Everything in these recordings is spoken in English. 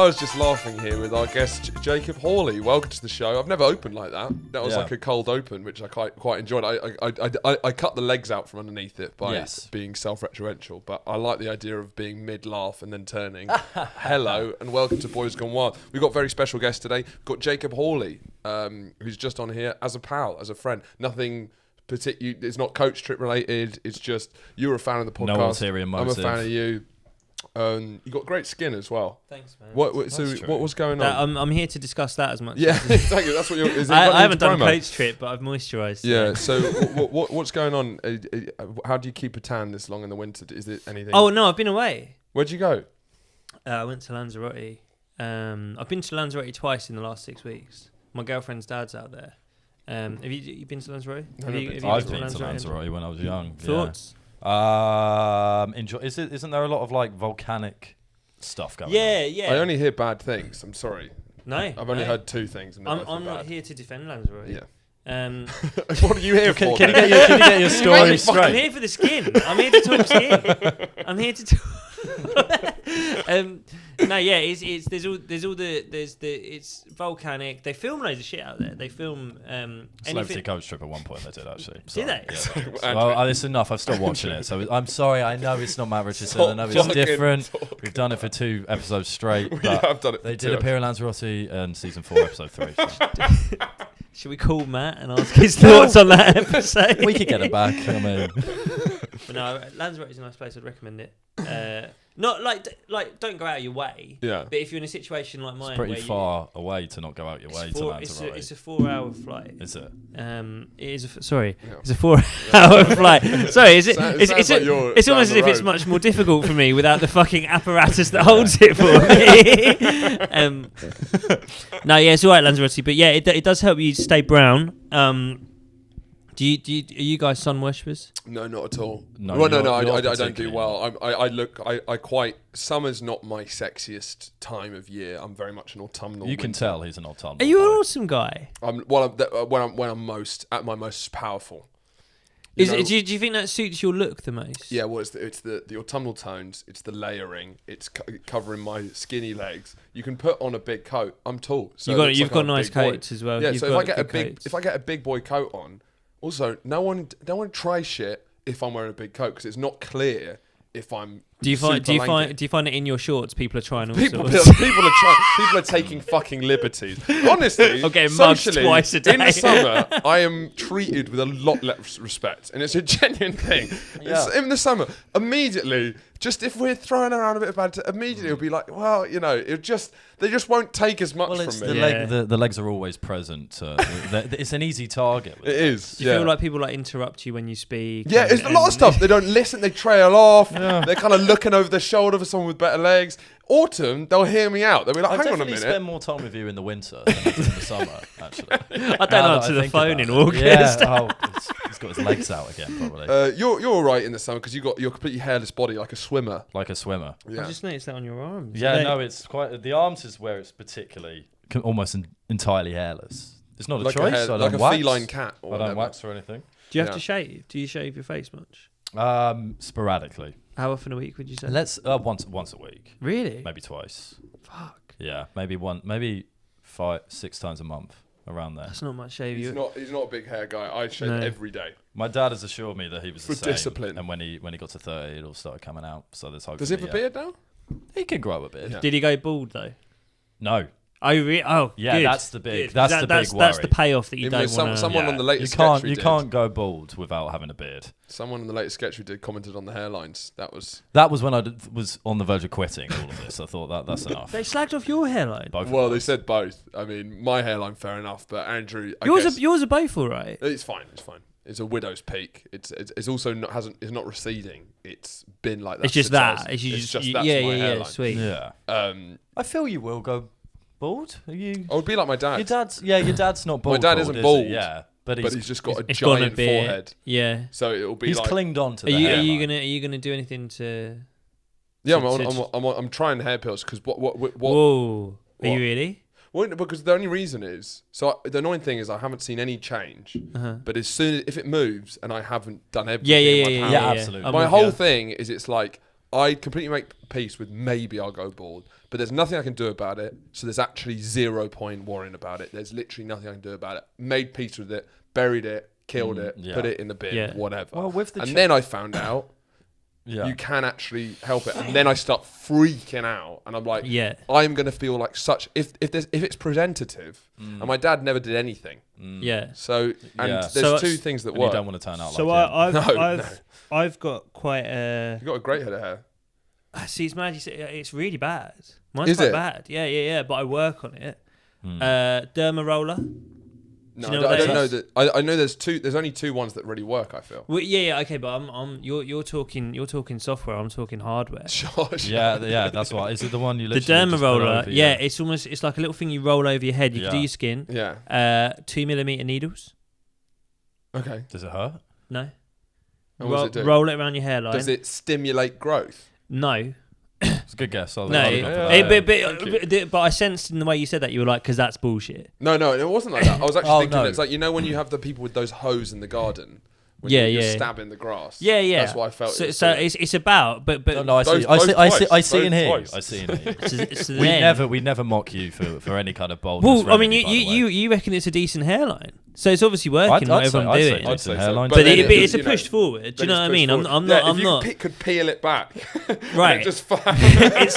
I was just laughing here with our guest Jacob Hawley. Welcome to the show. I've never opened like that. That was like a cold open, which I quite enjoyed. I cut the legs out from underneath it by being self-referential, but I like the idea of being mid-laugh and then turning. Hello and welcome to Boys Gone Wild. We've got a very special guest today. We've got Jacob Hawley, who's just on here as a pal, as a friend. Nothing particular. It's not coach trip related. It's just you're a fan of the podcast. No ulterior motive. I'm a fan of you. You got great skin as well. Thanks, man. What was going on? I'm here to discuss that as much. Yeah, exactly. That's what you're. I haven't done a coach trip, but I've moisturised. Yeah. So what's going on? How do you keep a tan this long in the winter? Is it anything? Oh no, I've been away. Where'd you go? I went to Lanzarote. I've been to Lanzarote twice in the last 6 weeks. My girlfriend's dad's out there. Have you been to Lanzarote? I've been to Lanzarote when I was young. Thoughts? Isn't there a lot of like volcanic stuff going on? Yeah. I only hear bad things. I'm sorry. No, I've only heard two things. I'm not here to defend Lanzarote. Yeah. What are you here for? Can you get your story straight? I'm here for the skin. I'm here to talk skin. I'm here to talk. It's volcanic. They film loads of shit out there. They film Celebrity Coach Trip at one point. They did actually. Did they? Yeah. Well, it's enough. I've stopped watching it. So I'm sorry. I know it's not Matt Richardson. I know it's different. We've done it for 2 episodes straight. I've done it. They did appear in Lanzarote in season 4, episode 3. So. Should we call Matt and ask his thoughts on that episode? We could get it back. I mean. But no, Lanzarote is a nice place. I'd recommend it. Not like don't go out of your way. Yeah. But if you're in a situation like mine, it's pretty far away to not go out your way to Lanzarote. It's a 4-hour flight. Is it? It is. It's a 4-hour flight. Sorry, is it? It's almost as if it's much more difficult for me without the fucking apparatus that holds it for me. No, yeah, it's alright, Lanzarote, but yeah, it does help you stay brown. Are you guys sun worshippers? No, not at all. No, I don't do well. I quite. Summer's not my sexiest time of year. I'm very much an autumnal. You can tell he's an autumnal. Are you an awesome guy? When I'm most at my most powerful. Do you think that suits your look the most? Yeah, well, it's the autumnal tones. It's the layering. It's covering my skinny legs. You can put on a big coat. I'm tall, so you've got nice coats as well. Yeah, you've so got if I get a big boy coat on, also no one try shit if I'm wearing a big coat because it's not clear if I'm. Do you find it in your shorts? People are trying all people sorts. People are taking fucking liberties. Honestly, I'm getting mugged twice a day. In the summer, I am treated with a lot less respect, and it's a genuine thing. Yeah. In the summer, immediately, just if we're throwing around a bit of bad, immediately it'll be like, well, they just won't take as much from me. The legs are always present. It's an easy target. It is. Do you feel like people interrupt you when you speak? Yeah, it's a lot of stuff. They don't listen. They trail off. Yeah. They're kind of looking over their shoulder for someone with better legs. Autumn, they'll hear me out. They'll be like, hang on a minute. I spend more time with you in the winter than I do in the summer, actually. I don't answer the phone in August. Yeah, he's got his legs out again, probably. You're all right in the summer because you've got your completely hairless body like a swimmer. Like a swimmer. Yeah. I just noticed that on your arms. Yeah, no, it's quite... The arms is where it's particularly almost entirely hairless. It's not a choice. I don't like wax. A feline cat. I don't wax or anything. Do you have to shave? Do you shave your face much? Sporadically. How often a week would you say? Once a week. Really? Maybe twice. Fuck. Yeah, maybe 5-6 times a month, around there. That's not much shave. He's not a big hair guy. I shave every day. My dad has assured me that he was the same. Discipline. And when he got to 30, it all started coming out. So there's hope. Does he have a beard now? He can grow a beard. Yeah. Did he go bald though? No. Oh, yeah, good. that's the big. That's the big worry. That's the payoff that you don't want. Someone on the latest sketch you can't go bald without having a beard. Someone in the latest sketch we did commented on the hairlines. That was when I was on the verge of quitting all of this. I thought that's enough. They slagged off your hairline. They said both. I mean, my hairline, fair enough, but Andrew, yours are both all right. It's fine. It's a widow's peak. It's also it's not receding. It's been like that. It's just that. It's just that's my hairline. Sweet. Yeah. I feel you will go bald. Are you? I would be like my dad. Your dad's not bald. My dad isn't bald. Yeah, but he's just got a giant forehead. Yeah. So it'll be. He's clinged on to. Are you gonna do anything to? Yeah, I'm trying hair pills because what? Whoa. Are you really? Well, because the only reason is the annoying thing is I haven't seen any change. But as soon if it moves and I haven't done everything, yeah, absolutely. My whole thing is it's like I completely make peace with maybe I'll go bald, but there's nothing I can do about it. So there's actually 0 point worrying about it. There's literally nothing I can do about it. Made peace with it, buried it, killed it, put it in the bin, whatever. Well, with the and then I found out you can actually help it. And then I start freaking out, and I'm like, I'm gonna feel like such if it's preventative. And my dad never did anything. So there's two things that work. You don't want to turn out so like I've got quite a. You've got a great head of hair. See, it's mad. It's really bad. Mine's quite bad. Yeah. But I work on it. Derma roller. No, I don't know that. I know there's two. There's only two ones that really work. I feel. Well, okay, but you're talking software. I'm talking hardware. Yeah. That's what. Is it the one you? The derma roller. It's like a little thing you roll over your head. You can do your skin. 2mm needles. Okay. Does it hurt? No. What does it do? Roll it around your hairline. Does it stimulate growth? No. It's a good guess. But I sensed in the way you said that you were like, because that's bullshit. No, it wasn't like that. I was actually thinking it's like, you know, when you have the people with those hoes in the garden, when you're stabbing the grass. Yeah. That's what I felt. So it's about, but no, I see in here. We never mock you for any kind of boldness. Well, I mean, you reckon it's a decent hairline, so it's obviously working. Whatever I'm doing, I'd say hairline, but it's a push forward. Do you know what I mean? I'm not. If you could peel it back, right? It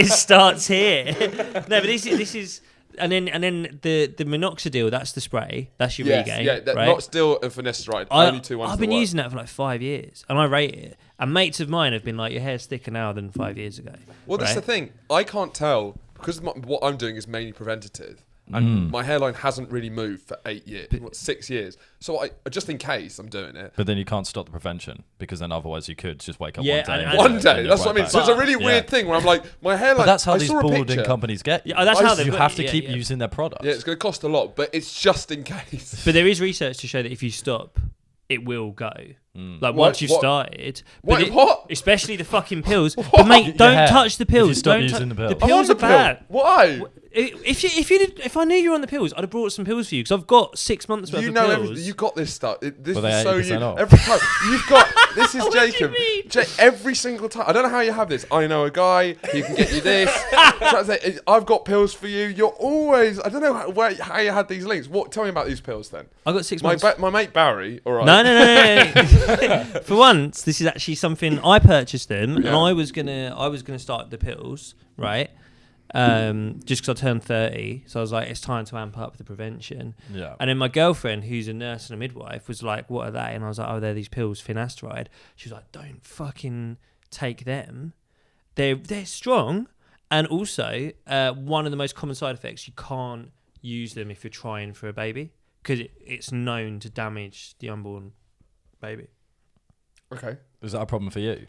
starts here. No, but this is. And then the minoxidil, that's the spray. That's your regain. Yeah, right? Not still a finasteride. Only 2 ones. I've been using that for like 5 years, and I rate it. And mates of mine have been like, your hair's thicker now than 5 years ago. Well, that's the thing. I can't tell, because what I'm doing is mainly preventative. And my hairline hasn't really moved for 8 years, 6 years. So I just in case I'm doing it. But then you can't stop the prevention, because then otherwise you could just wake up one day. That's what I mean. So it's a really weird thing where I'm like, my hairline. But that's how these balding companies get you. That's how you have to keep using their products. Yeah, it's going to cost a lot, but it's just in case. But there is research to show that if you stop, it will go. Like once you've started. What? Especially the fucking pills. But mate, don't touch the pills. If you stop using the pills. The pills are bad. Why? If I knew you were on the pills, I'd have brought some pills for you, because I've got 6 months worth of pills. Everything. You got this stuff. This is so you. Off. Every time you've got this is Jacob. Every single time. I don't know how you have this. I know a guy. He can get you this. I've got pills for you. You're always. I don't know how you had these links. Tell me about these pills then. I got 6 months. My mate Barry. All right. No. For once, this is actually something I purchased them, and I was gonna start the pills, right? Just because I turned 30, so I was like, it's time to amp up the prevention. Yeah. And then my girlfriend, who's a nurse and a midwife, was like, what are they? And I was like, oh, they're these pills, finasteride. She was like, don't fucking take them. They're strong, and also one of the most common side effects, you can't use them if you're trying for a baby, because it's known to damage the unborn baby. Okay. Is that a problem for you?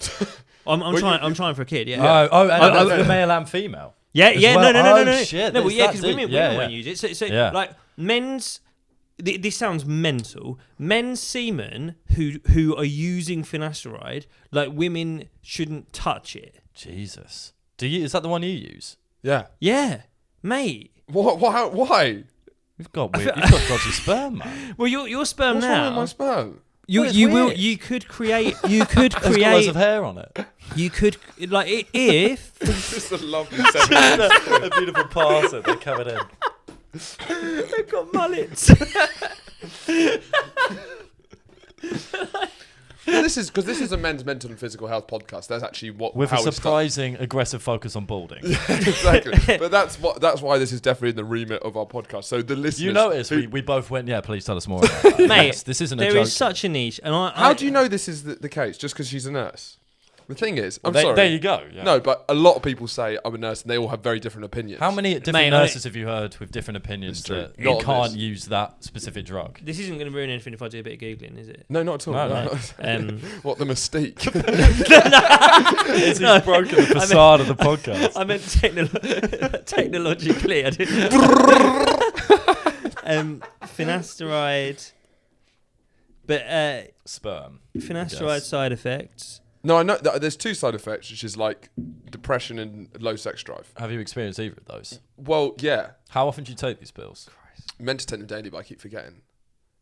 I'm trying for a kid. Yeah. And male and female. Yeah. No. Shit, no, because women won't use it. So like men's. This sounds mental. Men's semen who are using finasteride, like women shouldn't touch it. Jesus. Is that the one you use? Yeah. Yeah, mate. What? Why? You've got dodgy sperm, man. Well, your sperm What's now. wrong with my sperm? You could create there's got loads of hair on it. You could if This is a lovely sentence. a beautiful parcel. They're covered in. They've got mullets. This is a men's mental and physical health podcast. That's actually with a surprising aggressive focus on balding. Exactly, but that's why this is definitely in the remit of our podcast. So the listeners, you notice we both went, please tell us more about that. Mate, this isn't a joke. There is such a niche, and how do you know this is the case? Just because she's a nurse? The thing is, I'm sorry. There you go. Yeah. No, but a lot of people say I'm a nurse, and they all have very different opinions. How many different nurses have you heard with different opinions that you can't use that specific drug? This isn't going to ruin anything if I do a bit of Googling, is it? No, not at all. No. What, the mystique? It's broken the facade of the podcast. I meant technologically. I didn't. Finasteride. But sperm. Finasteride side effects. No, I know there's two side effects, which is like depression and low sex drive. Have you experienced either of those? Well, yeah. How often do you take these pills? I'm meant to take them daily, but I keep forgetting.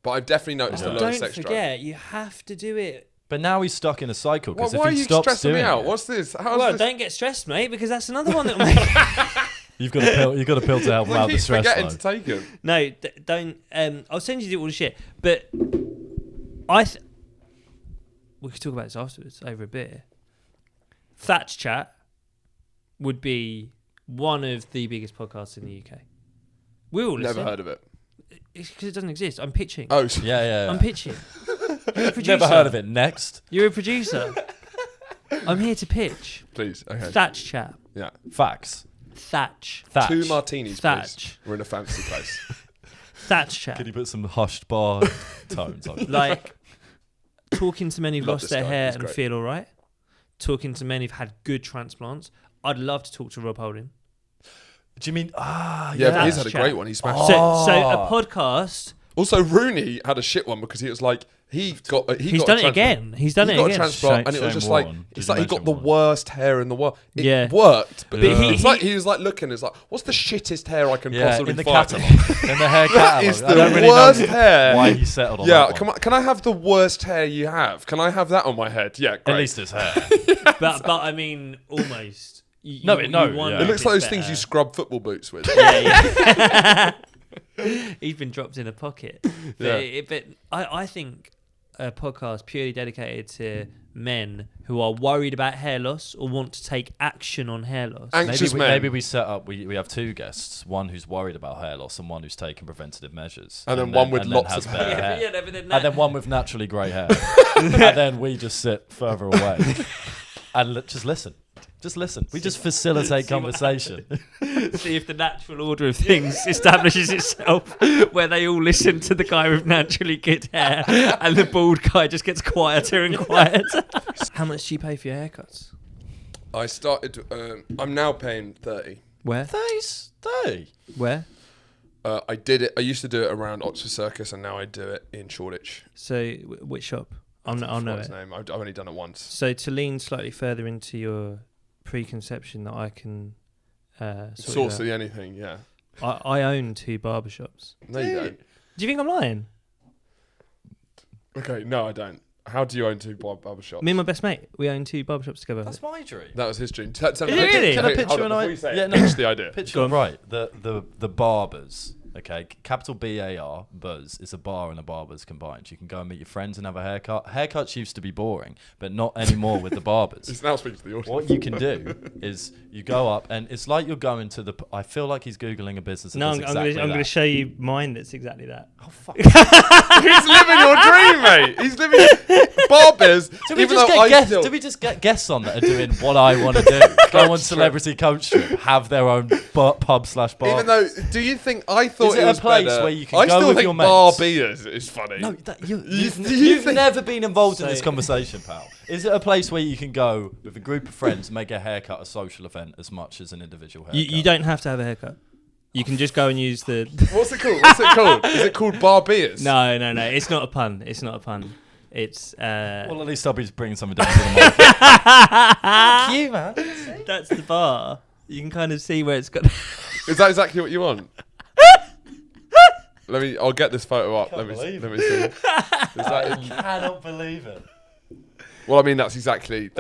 But I've definitely noticed a low sex drive. Don't forget, you have to do it But now he's stuck in a cycle because why are if he you stops stressing doing me out? it, What's this? Don't get stressed, mate, because that's another one that'll make. you've got a pill. You've got a pill to help him out of the stress. Forgetting to take him. No, don't. I'll send you all the shit. But we could talk about this afterwards over a beer. Thatch Chat would be one of the biggest podcasts in the UK. We all listen. Never heard of it. It's because it doesn't exist. I'm pitching. Oh, Yeah. I'm pitching. You're a producer. Never heard of it. Next. You're a producer. I'm here to pitch. Please. Okay. Thatch Chat. Yeah. Facts. Thatch. 2 martinis, Thatch. please. We're in a fancy place. Thatch Chat. Can you put some hushed bar tones on? Like talking to men who've Love lost this their guy. hair He's and great. feel all right. Talking to men who've had good transplants. I'd love to talk to Rob Holding. Do you mean? Yeah, but he's had a Chat. great one. He smashed it. So a podcast. Also, Rooney had a shit one because he was like, He's got done a it transplant. again. He's done He it got a again. transplant, and it was Shane just Warne. like Did it's you like he got mention the Warne? worst hair in the world. It Yeah. worked, but Yeah. he was like looking. It's like, what's the shittest hair I can possibly in the find? catalogue. In the hair That catalogue. is I don't the really worst know hair. why he settled on Yeah, that one. can I have the worst hair you have? Can I have that on my head? Yeah, great. At least his hair. but I mean, almost. No, wonder yeah. It looks if like it's those things better. you scrub football boots with. Yeah. He's been dropped in a pocket. Yeah. But I think a podcast purely dedicated to men who are worried about hair loss or want to take action on hair loss. Anxious men. Maybe we set up. We have 2 guests. One who's worried about hair loss and one who's taking preventative measures. And then one with lots has of bare hair. hair. Yeah, but then And then one with naturally grey hair. And then we just sit further away and just listen. Just listen. We just facilitate conversation. see if the natural order of things establishes itself, where they all listen to the guy with naturally good hair, and the bald guy just gets quieter and quieter. How much do you pay for your haircuts? I started. I'm now paying 30. Where? 30. Where? I did it. I used to do it around Oxford Circus, and now I do it in Shoreditch. So, which shop? I'll know His it. name. I've only done it once. So, to lean slightly further into your preconception that I can Source of anything, yeah. I own 2 barbershops. No, you don't. Do you think I'm lying? Okay, no, I don't. How do you own 2 barbershops? Me and my best mate, we own 2 barbershops together. That's my dream. That was his dream. Tell me, really? Can I hold picture on, an before idea? you say Yeah, it, no. pitch the idea. Picture it right. The barbers. Okay, capital BAR, Buzz, is a bar and a barber's combined. You can go and meet your friends and have a haircut. Haircuts used to be boring, but not anymore with the barbers. He's now speaking to the audience. What you can do is you go up and it's like you're going to the... I feel like he's Googling a business that No, does I'm exactly going to that. show you mine that's exactly that. Oh, fuck. He's living your dream, mate. He's living barbers. Do we even just though get I guests? still- Do we just get guests on that are doing what I want to do? Go on Celebrity Coach Trip, have their own pub/bar. Even though, do you think I thought Is it it a was place better? where you can I go still with think your mates? bar beers is funny. No, you've think- never been involved in So- this conversation, pal. Is it a place where you can go with a group of friends, make a haircut a social event as much as an individual haircut? You don't have to have a haircut. You can just go and use the... What's it called? What's it called? Is it called bar beers? No. It's not a pun. It's not a pun. It's... Well, at least I'll be bringing something down to the market. Fuck you, man. That's the bar. You can kind of see where it's got... Is that exactly what you want? I'll get this photo up. Let me see. Is that it? Cannot believe it. Well, I mean, that's it, isn't it?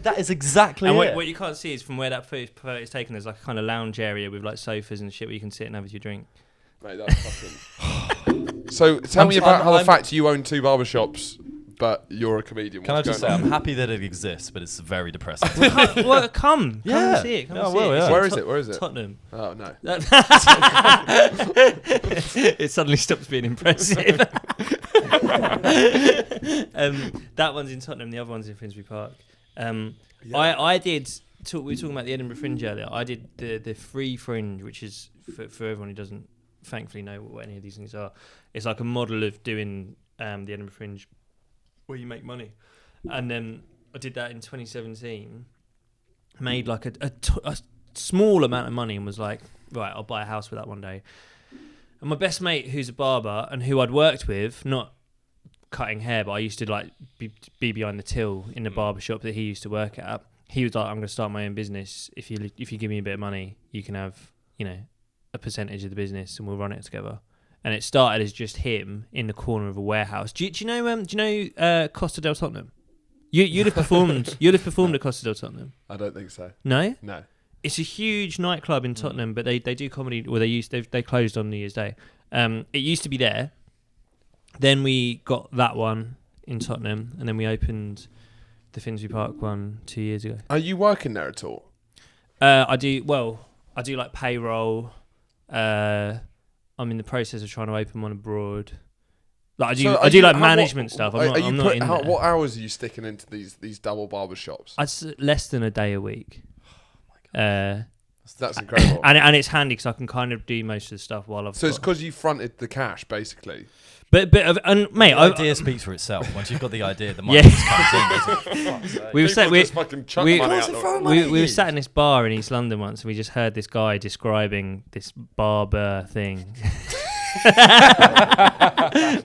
That is exactly And it. what you can't see is from where that photo is taken, there's like a kind of lounge area with like sofas and shit where you can sit and have your drink. Mate, that's fucking... So, tell me about how the fact you own 2 barbershops, but you're a comedian. Can I What's just say, going I'm on? happy that it exists, but it's very depressing. Well, come Yeah. and see it. Come Yeah, and I see will, it. yeah. It's Where in is it? Where is it? Tottenham. Oh, no. It suddenly stops being impressive. That one's in Tottenham. The other one's in Finsbury Park. I did. We were talking about the Edinburgh Fringe earlier. I did the free Fringe, which is for everyone who doesn't thankfully know what any of these things are. It's like a model of doing the Edinburgh Fringe where you make money, and I did that in 2017. Made like a small amount of money and was like, right, I'll buy a house with that one day. And my best mate, who's a barber and who I'd worked with, not cutting hair, but I used to like be behind the till in the barber shop that he used to work at. He was like, I'm going to start my own business. If you give me a bit of money, you can have, a percentage of the business and we'll run it together. and it started as just him in the corner of a warehouse. Do you know Costa del Tottenham? You'd have performed. You'd have performed at Costa del Tottenham. I don't think so. No. No. It's a huge nightclub in Tottenham, but they do comedy. Well, they closed on New Year's Day. It used to be there. Then we got that one in Tottenham, and then we opened the Finsbury Park one 2 years ago. Are you working there at all? I do like payroll. I'm in the process of trying to open one abroad. Like I do management stuff. I'm not in there. What hours are you sticking into these double barber shops? It's less than a day a week. Oh my God. That's incredible. And it's handy because I can kind of do most of the stuff while I've. So it's because you fronted the cash, basically. But mate, the idea speaks for itself. Once you've got the idea, the money just comes in. We were we sat in this bar in East London once, and we just heard this guy describing this barber thing. Like,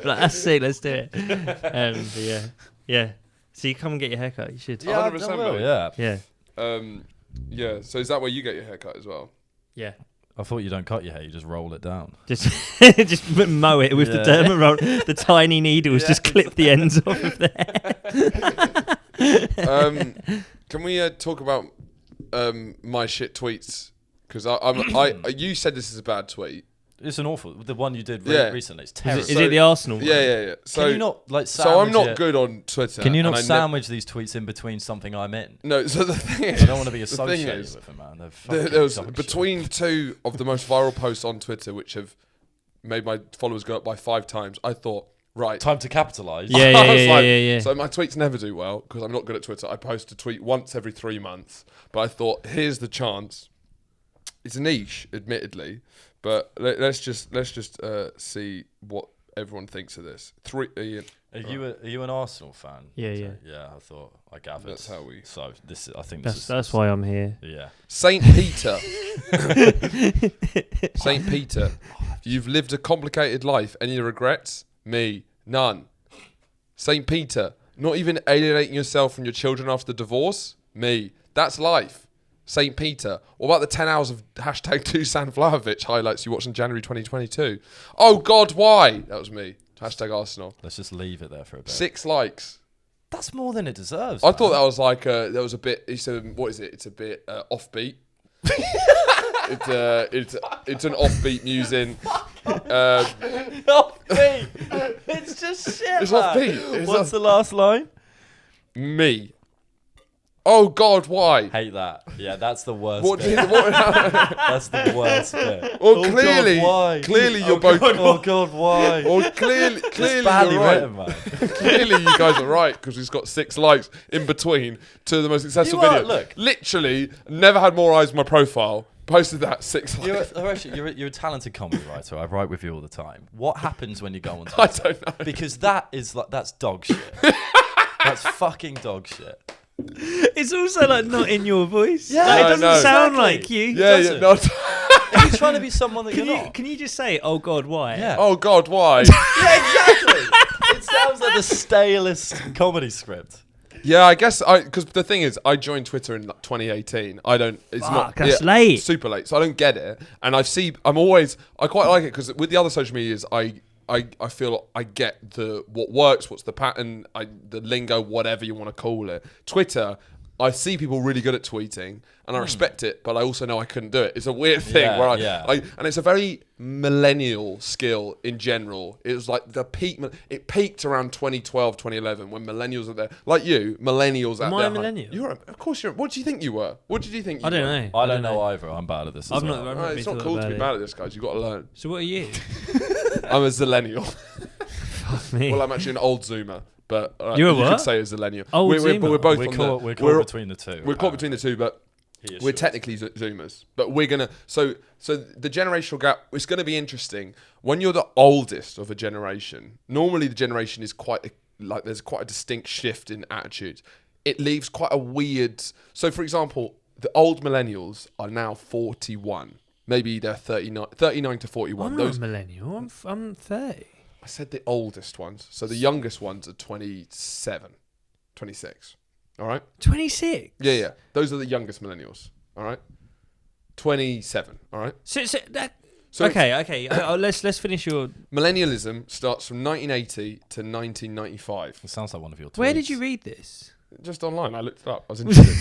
that's sick. Let's do it. Yeah. So you come and get your haircut. You should. Yeah, 100%. Yeah. So is that where you get your haircut as well? Yeah. I thought you don't cut your hair; you just roll it down. Just mow it with the derma roll. The tiny needles just clip the ends off of the hair. Can we talk about my shit tweets? Because you said this is a bad tweet. It's an awful. The one you did recently. It's terrible. Is it the Arsenal one? Yeah. So can you not like? So I'm not good on Twitter. Can you not sandwich these tweets in between something I'm in? No. So the thing is, I don't want to be associated with them, man. There was between two of the most viral posts on Twitter, which have made my followers go up by 5 times. I thought, right, time to capitalise. Yeah. So my tweets never do well because I'm not good at Twitter. I post a tweet once every 3 months, but I thought, here's the chance. It's a niche, admittedly. But let's just see what everyone thinks of this. Are you an Arsenal fan? Yeah. Yeah, I thought I gathered. That's how we. So that's why I'm here. Yeah. Saint Peter. Saint Peter. You've lived a complicated life. Any regrets? Me, none. Saint Peter. Not even alienating yourself from your children after divorce? Me. That's life. St. Peter. What about the 10 hours of hashtag Dusan Vlahovic highlights you watched in January 2022? Oh, God, why? That was me. Hashtag Arsenal. Let's just leave it there for a bit. 6 likes. That's more than it deserves. I thought that was like, there was a bit, he said, what is it? It's a bit offbeat. It's an offbeat musing. Offbeat. It's just shit. It's offbeat. What's the last line? Me. Oh God, why? Hate that. Yeah, that's the worst bit. That's the worst bit. Well, clearly you're both. Oh God, why? Well, clearly you're right. Written, man. Clearly you guys are right because he's got 6 likes in between to the most successful video. Look, literally, never had more eyes on my profile. Posted that 6 likes. You're a talented comedy writer. I write with you all the time. What happens when you go on Twitter? I don't know. Because that's dog shit. That's fucking dog shit. It's also like not in your voice. Yeah, like, it doesn't sound like you. Yeah. No. Are you trying to be someone that you're not? Can you just say, "Oh God, why"? Yeah. Oh God, why? Yeah, exactly. It sounds like the stalest comedy script. Yeah, I guess because the thing is, I joined Twitter in 2018. I don't. It's not. That's late. Super late. So I don't get it. And I quite like it because with the other social medias, I feel I get what works, what's the pattern, the lingo, whatever you want to call it. Twitter, I see people really good at tweeting, and I respect it, but I also know I couldn't do it. It's a weird thing and it's a very millennial skill in general. It was like the peak. It peaked around 2012, 2011 when millennials are there. Like you, millennials out there. Am I a millennial? Of course you're. What do you think you were? What did you think you were? I don't know. I don't know either. I'm bad at this as well. It's not cool to be bad at this, guys. You've got to learn. So what are you? I'm a zillennial. Fuck me. Well, I'm actually an old Zoomer, but you're you could say a zillennial. We're caught between the two. We're caught between the two, but we're technically Zoomers. But we're gonna so the generational gap is gonna be interesting. When you're the oldest of a generation, normally the generation is there's quite a distinct shift in attitudes. It leaves quite a weird. So, for example, the old millennials are now 41. Maybe they're 39 to 41. I'm not a millennial. I'm 30. I said the oldest ones. So the youngest ones are 27, 26. All right? 26? Yeah. Those are the youngest millennials. All right? 27. All right? So So okay. Let's finish your. Millennialism starts from 1980 to 1995. It sounds like one of your tweets. Where did you read this? Just online. I looked it up. I was interested.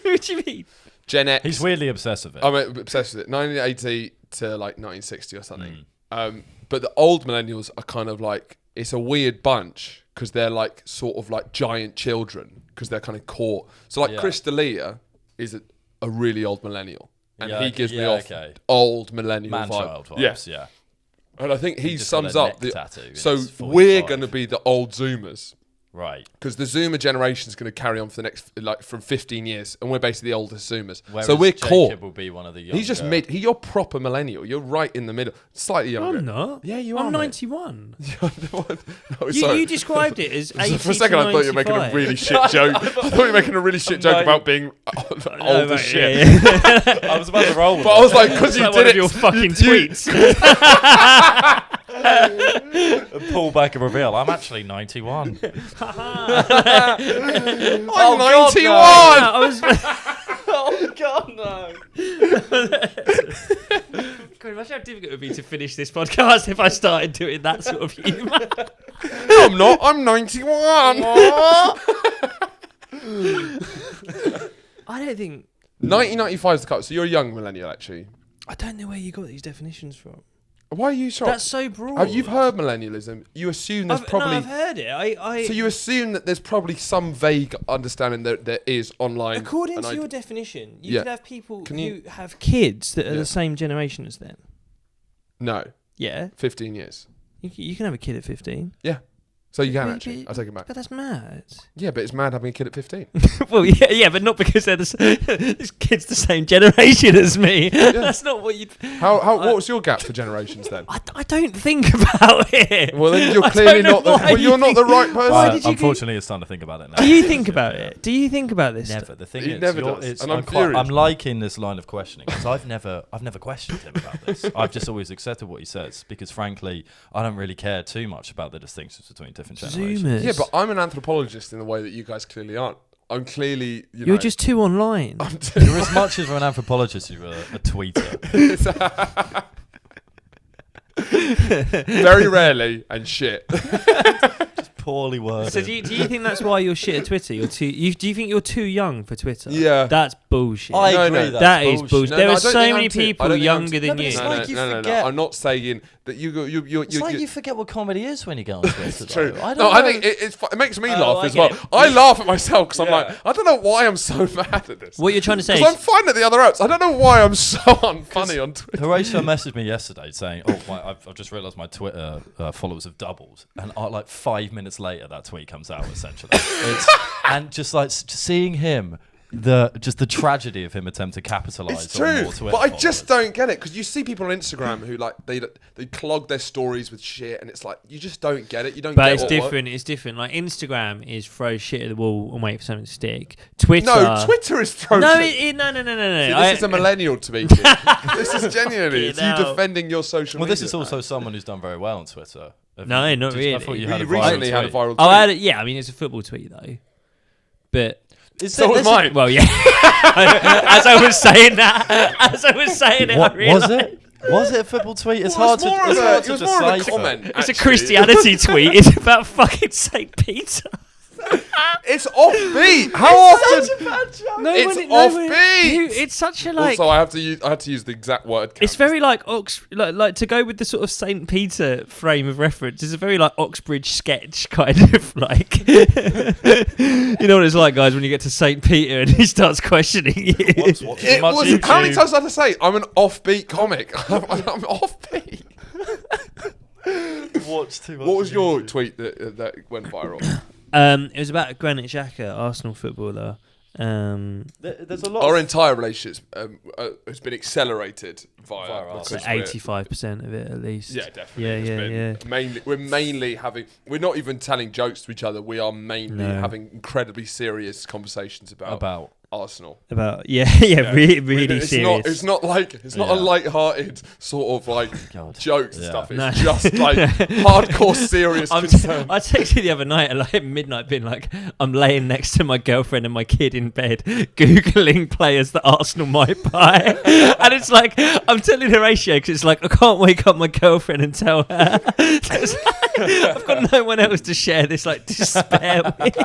What do you mean? Gen X. He's weirdly obsessed with it. I'm obsessed with it. 1980 to like 1960 or something. But the old millennials are kind of like, it's a weird bunch because they're like sort of like giant children because they're kind of caught. So like Chris D'Elia is a really old millennial. And he gives me off old millennial Man-child vibes. Yeah. And I think he sums up the... Tattoo, so we're going to be the old Zoomers. Right. Because the Zoomer generation is going to carry on for the next, like, from 15 years. And we're basically the oldest Zoomers. Whereas so we're Jacob caught. will be one of the younger. He's just mid... You're proper millennial. You're right in the middle. Slightly younger. I'm not. Yeah, you are, I'm mate. 91. No, You described it as 80 For a second, I thought you were making a really shit joke. I thought you were making a really shit joke about being old as shit. Yeah. I was about to roll with But I was like, because you like did one it... of your fucking tweets. pull back and reveal. I'm actually 91. I'm 91! I was... Oh, God, no. God, imagine how difficult it would be to finish this podcast if I started doing that sort of humour. No, I'm not. I'm 91. I don't think... 1995 is the cut. So you're a young millennial, actually. I don't know where you got these definitions from. Why are you shocked? That's so broad. You've heard millennialism. You assume there's probably... No, I've heard it. So you assume that there's probably some vague understanding that there is online. According to your definition, you could have people who have kids that are the same generation as them. No. Yeah. 15 years. You can have a kid at 15. Yeah. So you can actually. I'll take it back. But that's mad. Yeah, but it's mad having a kid at 15. Well, yeah, but not because they're this kid's the same generation as me. Yeah. That's not what you'd... What was your gap for generations then? I don't think about it. Well, then you're clearly not the... Well, you're not the right person. Unfortunately, it's time to think about it now. Do you think about it? Do you think about this? Never. Stuff? The thing he is, never does. And I'm furious. I'm liking this line of questioning because I've never questioned him about this. I've just always accepted what he says because, frankly, I don't really care too much about the distinctions between different generations. Zoomers. Yeah, but I'm an anthropologist in the way that you guys clearly aren't. I'm clearly... You're just too online. You're as much as an anthropologist as you're a tweeter. Very rarely and shit. Just poorly worded. So do you think that's why you're shit at Twitter? Do you think you're too young for Twitter? Yeah. That's bullshit. I agree. That is bullshit. There are so many I people don't think younger than you. No. I'm not saying that you. It's like you forget what comedy is when you go on Twitter. It's true. I don't know. I think it makes me laugh as well. I laugh at myself because I'm like, I don't know why I'm so mad at this. What you're trying to say is... Because I'm fine at the other apps. I don't know why I'm so unfunny on Twitter. Horatio messaged me yesterday saying, I've just realised my Twitter followers have doubled. And like 5 minutes later, that tweet comes out, essentially. And just like seeing him... the tragedy of him attempting to capitalise. It's true, on more but I just don't get it because you see people on Instagram who like they clog their stories with shit, and it's like you just don't get it. You don't. But get it's different. It's different. Like Instagram is throw shit at the wall and wait for something to stick. Twitter. No, Twitter is throw. No, shit. no. See, this is a millennial speaking. This is genuinely it's you defending your social. Well, media. this is also someone who's done very well on Twitter. No, not really. I thought you had recently had a viral tweet. Oh, I mean, it's a football tweet though, but. So was mine. Well, yeah. As I was saying it, what, I realised. Was it a football tweet? It's well, hard to decipher. It was more of a comment. It's a Christianity tweet. It's about fucking St. Peter. It's offbeat. How often? It's offbeat. It's such a like. Also, I had to use the exact word. Count. It's very like like to go with the sort of St. Peter frame of reference. It's a very like Oxbridge sketch kind of like. You know what it's like, guys, when you get to St. Peter and he starts questioning you. How many times did I say I'm an offbeat comic? I'm offbeat. Watch too much. What was your tweet that went viral? It was about Granit Xhaka, Arsenal footballer. There's a lot. Our entire relationship has been accelerated via Arsenal. 85% of it, at least. Yeah, definitely. Yeah. We're mainly having. We're not even telling jokes to each other. We are mainly having incredibly serious conversations about Arsenal. About really it's serious. It's not a light-hearted sort of like jokes and stuff. It's just like hardcore serious concern. I texted you the other night at like midnight, being like, I'm laying next to my girlfriend and my kid in bed, googling players that Arsenal might buy, and it's like I'm telling Horatio because it's like I can't wake up my girlfriend and tell her. I've got no one else to share this like despair with.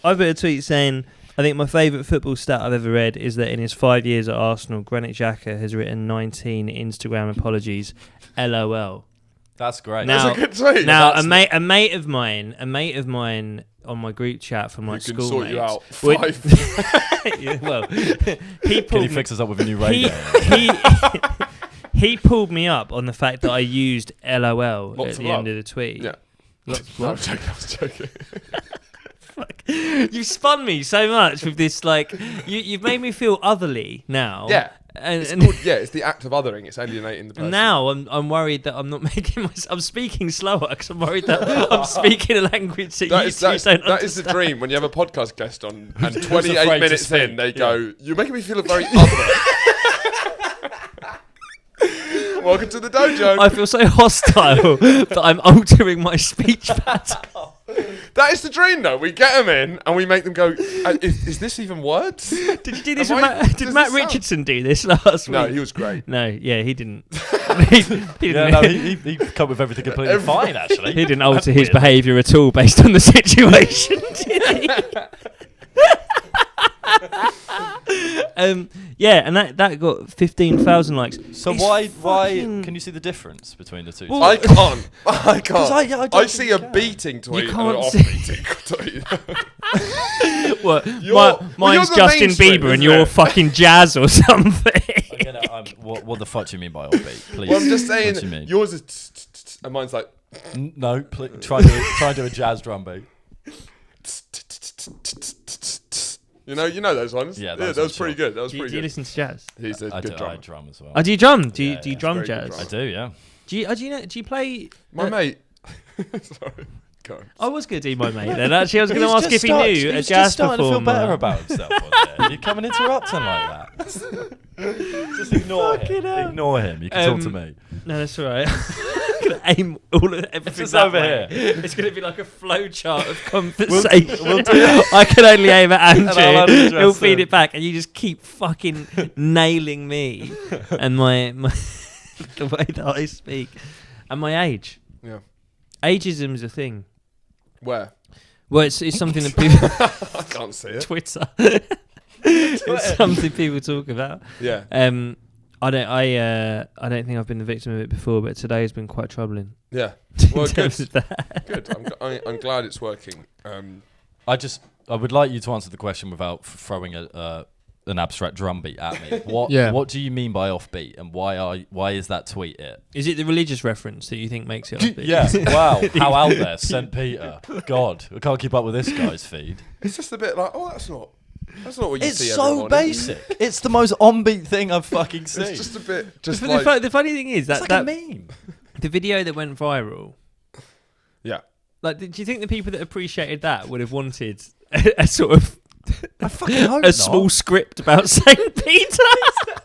I put a tweet saying, I think my favourite football stat I've ever read is that in his 5 years at Arsenal, Granit Xhaka has written 19 Instagram apologies. LOL. That's great. That's a good tweet. Now, a mate of mine on my group chat from my schoolmates. Sort you out. Can you fix us up with a new radio? He pulled me up on the fact that I used LOL Lots at the end of the tweet. Yeah. I was joking. Fuck. You've spun me so much with this, like, you've made me feel otherly now. Yeah. It's the act of othering. It's alienating the person. Now I'm worried that I'm not making I'm speaking slower because I'm worried that I'm speaking a language that you don't understand. That is the dream when you have a podcast guest on and 28 minutes in they go, you're making me feel very other. Welcome to the dojo. I feel so hostile that I'm altering my speech pattern. That is the dream, though. We get them in and we make them go, is this even words? Did you do this with Did Matt Richardson do this last week? No, he was great. No, yeah, he didn't. he come with everything completely fine, actually. He didn't alter his behaviour at all based on the situation, did he? Yeah, and that got 15,000 likes. So why can you see the difference between the two? Well, I can't. I see a can. beating tweet You and can't an see. off-beating tweet. Mine's the Justin mainstream, Bieber and isn't you're it? fucking Jazz or something. What the fuck do you mean by offbeat? Please. Well, I'm just saying, what do you mean? yours is and mine's like. No, try and do a jazz drum beat. You know those ones. Yeah, that was pretty good. That was Do pretty you good. listen to jazz? He's a good drummer. I drum as well. Oh, do you drum? Do you Yeah, drum very good jazz? drummer. I do, yeah. Do you play? My mate. Sorry. Go on. I was going to do my mate then. Actually, I was going to ask if he knew a He's jazz just starting to feel performer. better about himself. Wasn't you come and interrupt him like that. Just ignore him. Ignore him. You can talk to me. No, that's all right. I'm going to aim all of everything It's that over way. here. It's going to be like a flow chart of conversation. We'll do it. I can only aim at And I'll Andrew. only He'll address feed him. it back, and you just keep fucking nailing me and my the way that I speak and my age. Yeah. Ageism is a thing. Where? Well, it's something that people I can't see it. Twitter. It's something people talk about. Yeah. I don't think I've been the victim of it before, but today has been quite troubling. Yeah. in Well, good. terms of that. Good. I'm glad it's working. I would like you to answer the question without throwing an abstract drum beat at me. What do you mean by offbeat, and why is that tweet it? Is it the religious reference that you think makes it offbeat? Yeah. Wow. How out there, St. Peter. God, I can't keep up with this guy's feed. It's just a bit like, that's not what you It's see. so every morning. basic. It's the most on-beat thing I've fucking seen. It's just a bit, just The like, the funny thing is that, it's that like a meme. the video that went viral. yeah. Like, do you think the people that appreciated that would have wanted a sort of I fucking hope a small script about St. Peter?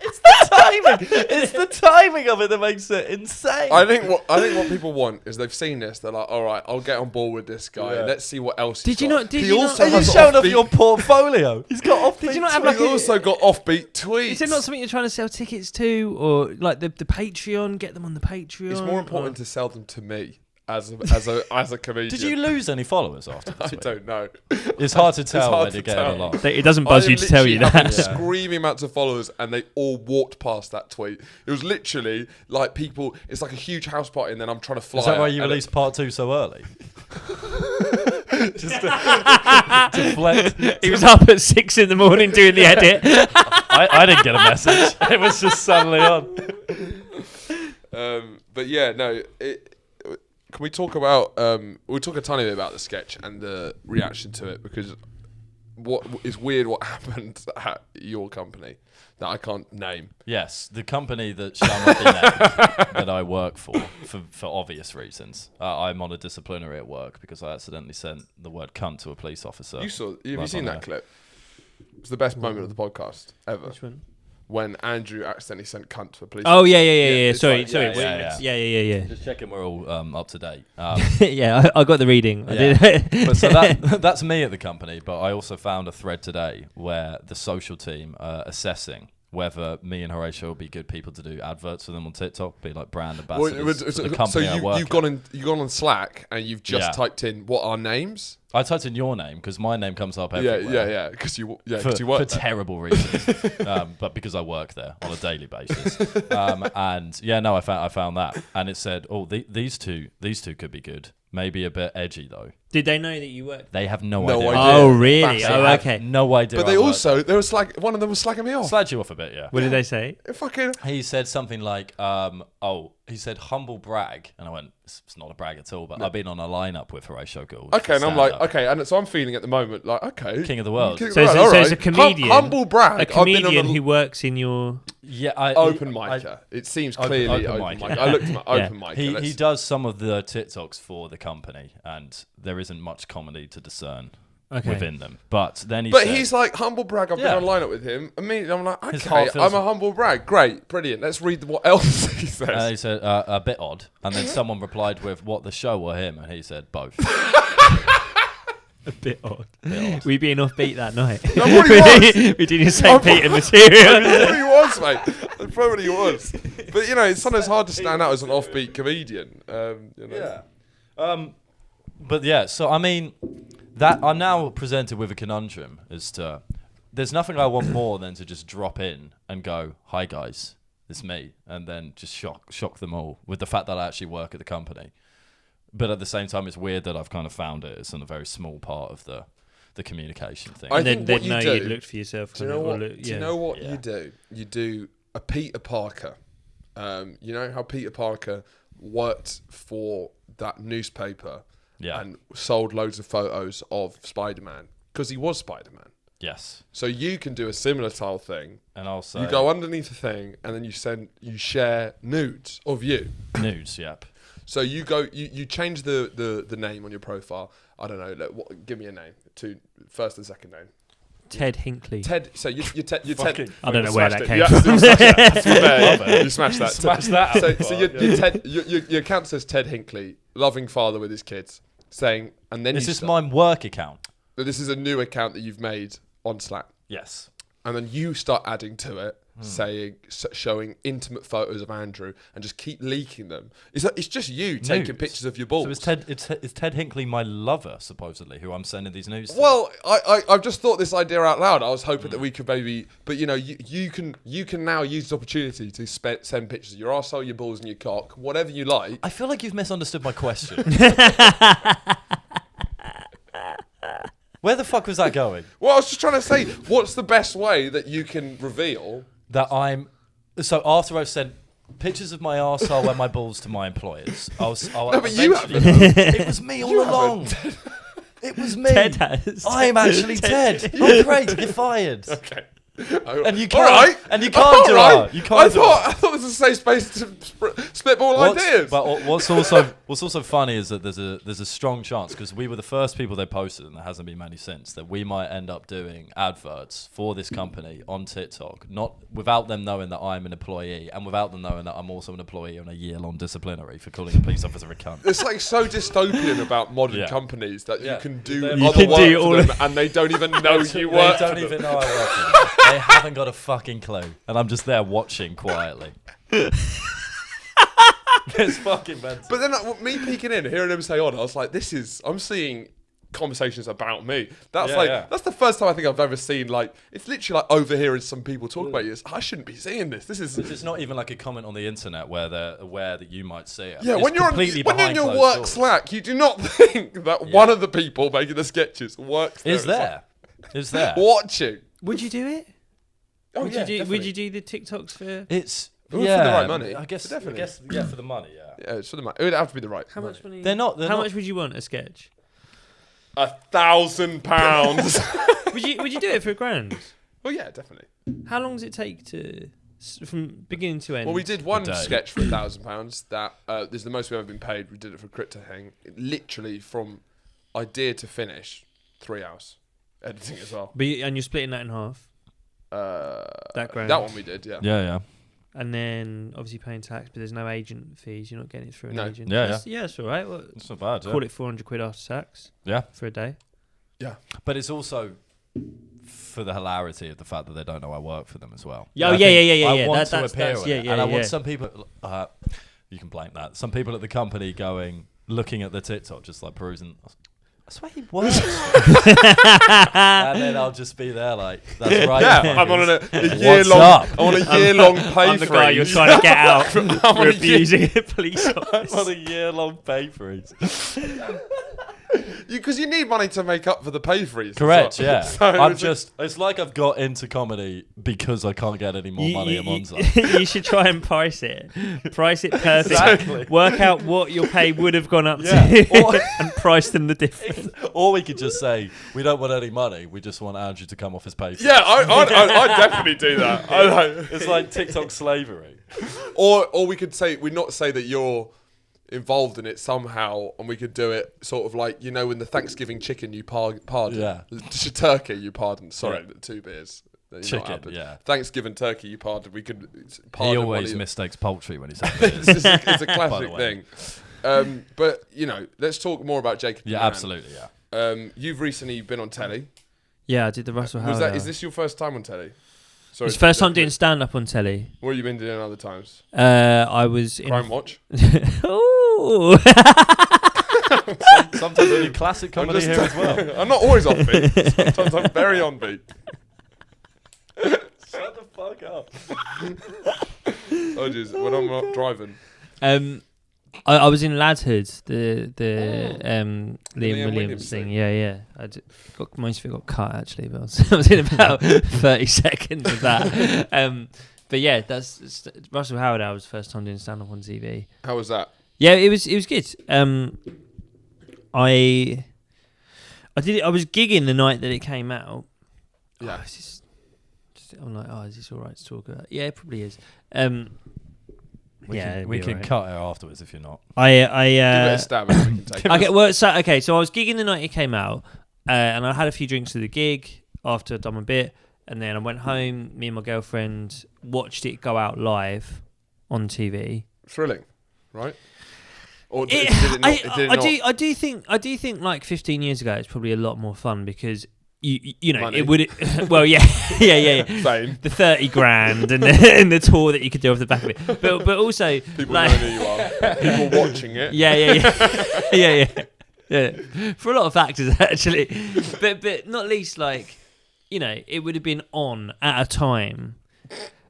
It's the timing. It's the timing of it that makes it insane. I think what people want is they've seen this. They're like, all right, I'll get on board with this guy. Yeah. Let's see what else. Did he's you got. not- did He you also not- He's has showing off offbeat- your portfolio. He's got offbeat. Did you not have tweets. like He's also got offbeat tweets. Is it not something you're trying to sell tickets to, or like the Patreon? Get them on the Patreon. It's more important to sell them to me as a comedian. Did you lose any followers after the I tweet? don't know. It's hard to tell hard when to you're getting a tell. lot. It doesn't buzz I you to tell you literally that. had screaming amounts of followers, and they all walked past that tweet. It was literally like people. It's like a huge house party, and then I'm trying to fly. Is that why out, you and released part 2 so early? Just to deflect. He was up at 6 a.m. doing the edit. I didn't get a message. It was just suddenly on. But yeah, no. Can we talk about? We'll talk a tiny bit about the sketch and the reaction to it, because what is weird what happened at your company that I can't name. Yes, the company that shall not be named that I work for obvious reasons. I'm on a disciplinary at work because I accidentally sent the word cunt to a police officer. Have you seen that clip? was the best moment of the podcast ever. Which one? When Andrew accidentally sent cunt to a police. Oh yeah. Sorry. Yeah. Just checking we're all up to date. Yeah, I got the reading. I did. But so that's me at the company. But I also found a thread today where the social team are assessing whether me and Horatio will be good people to do adverts for them on TikTok, be like brand ambassadors for the company I work at. You've gone on Slack and you've just typed in what are names. I typed in your name because my name comes up everywhere. Yeah. Because you work for there. terrible reasons, but because I work there on a daily basis. I found that, and it said, "Oh, these two could be good. Maybe a bit edgy though." Did they know that you worked? They have no idea. Oh, really? Oh, okay. No idea. But one of them was slacking me off. Slagged you off a bit, yeah. What did they say? He said something like, he said humble brag, and I went, it's not a brag at all, but I've been on a lineup with Horatio Gould. Okay, and I'm like, okay, and so I'm feeling at the moment like, okay, king of the world. So it's a comedian, humble brag, a comedian who works in your open micer. It seems clearly open mic. I looked at my open mic. He does some of the TikToks for the company, and there isn't much comedy to discern. Within them, but then he's like humble brag. I've been on lineup with him. Immediately, I'm like, okay, I'm a humble brag. Great, brilliant. Let's read what else he says. He said a bit odd, and then someone replied with what the show or him, and he said both. A bit odd. We being offbeat that night. No, probably we did your St. Peter material. It probably was, mate. It probably was. But it's sometimes hard to stand out as an offbeat comedian. But yeah, so I mean. That I'm now presented with a conundrum as to there's nothing I want more than to just drop in and go, "Hi guys, it's me," and then just shock them all with the fact that I actually work at the company. But at the same time, it's weird that I've kind of found it. It's in a very small part of the communication thing. And then what you do, you looked for yourself. Do you know what you do? You do a Peter Parker. You know how Peter Parker worked for that newspaper. Yeah. And sold loads of photos of Spider-Man because he was Spider-Man. Yes. So you can do a similar style thing. And also you go underneath the thing and then you share nudes of you. Nudes, yep. So you go you change the name on your profile. I don't know. Give me a name. First and second name. Ted Hinckley. Ted. So you Ted. I don't know where that came from. You smashed that. Smash that. So your Ted. Your account says Ted Hinckley, loving father with his kids, saying, and then is this my work account? This is a new account that you've made on Slack. Yes. And then you start adding to it, showing intimate photos of Andrew, and just keep leaking them. It's just you taking pictures of your balls. So is Ted Hinckley my lover, supposedly, who I'm sending these news to? Well, I've just thought this idea out loud. I was hoping that we could maybe, but you can now use this opportunity to send pictures of your arsehole, your balls, and your cock, whatever you like. I feel like you've misunderstood my question. Where the fuck was that going? Well, I was just trying to say, what's the best way that you can reveal that I'm... So after I've sent pictures of my arsehole and my balls to my employers, I'll no, but you haven't. It was me all along. It was me. Ted has. I'm actually Ted. Oh, great, you're fired. Okay. And you can't. And you can't do it. You can't. I thought this was a safe space to spitball ideas. But what's also funny is that there's a strong chance, because we were the first people they posted, and there hasn't been many since, that we might end up doing adverts for this company on TikTok, not without them knowing that I'm an employee, and without them knowing that I'm also an employee on a year-long disciplinary for calling a police officer a cunt. It's like so dystopian about modern companies that you can do you other can work do for them, and they don't even know you work. They don't even know I work for them. They haven't got a fucking clue, and I'm just there watching quietly. It's fucking mental. But then me peeking in, hearing him say on, I was like, I'm seeing conversations about me. That's the first time I think I've ever seen, like, it's literally like overhearing some people talk about you. I shouldn't be seeing this. It's not even like a comment on the internet where they're aware that you might see it. Yeah, it's when you're in your work doors. Slack, you do not think that one of the people making the sketches works there. Is there watching? Would you do it? Oh, would you do the TikToks for? It's for the right money. I guess for the money. Yeah, it's for the money. It would have to be the right. How much money? How much would you want a sketch? £1,000. Would you do it for £1,000? Well, yeah, definitely. How long does it take from beginning to end? Well, we did one sketch for £1,000. That is the most we've ever been paid. We did it for Crypto Hang. Literally from idea to finish, 3 hours. editing as well. But and you're splitting that in half. That grand. That one we did, yeah. Yeah. And then obviously paying tax, but there's no agent fees. You're not getting it through an agent. Yeah. It's all right. Well, it's not bad. Call it £400 after tax. Yeah. For a day. Yeah. But it's also for the hilarity of the fact that they don't know I work for them as well. Yeah. I want to appear in it. And I want some people. You can blame that. Some people at the company looking at the TikTok, just like perusing. I swear he works. And then I'll just be there like, that's right. Yeah, I'm on a year-long. I'm on a year-long pay I'm the guy you're trying to get out for abusing a police officer. I'm on a year-long pay freeze. Because you need money to make up for the pay freeze. Correct, well. yeah. So it's like I've got into comedy because I can't get any more money a month. You should try and price it. Price it perfect. Exactly. Work out what your pay would have gone up to and price them the difference. Or we could just say, we don't want any money, we just want Andrew to come off his pay freeze. Yeah, I'd definitely do that. It's like TikTok slavery. Or we could say, not say that you're involved in it somehow, and we could do it sort of like, when the Thanksgiving chicken you pardon, turkey you pardon. Sorry, 2 beers. Chicken, yeah. Thanksgiving turkey you pardon. We could pardon. He always mistakes poultry when he says beers. It's a classic thing. But let's talk more about Jacob. Yeah, absolutely. Yeah. You've recently been on telly. Yeah, I did the Russell Howard. Is this your first time on telly? Sorry, it's first time doing stand-up on telly. What have you been doing other times? I was Crime Watch. Ooh. Sometimes I do classic comedy here as well. I'm not always off beat. Sometimes I'm very on beat. Shut the fuck up. Oh, jeez. When I'm not driving. I was in Ladhood, the Liam Williams thing. Yeah. Most of it got cut actually, but I was in about 30 seconds of that. But yeah, that's Russell Howard. I was first time doing stand up on TV. How was that? Yeah, it was good. I was gigging the night that it came out. Yeah. I'm like, is this all right to talk about? Yeah, it probably is. We can cut it afterwards if you're not. Give it a stab and we can take it. Okay, so I was gigging the night it came out, and I had a few drinks to the gig after I'd done my bit, and then I went home. Me and my girlfriend watched it go out live on TV. Thrilling, right? Or I do think like 15 years ago it's probably a lot more fun because you know money. It would well yeah fame, the 30 grand and the tour that you could do off the back of it, but also people like, know who you are, people watching it. Yeah for a lot of factors actually, but not least like it would have been on at a time.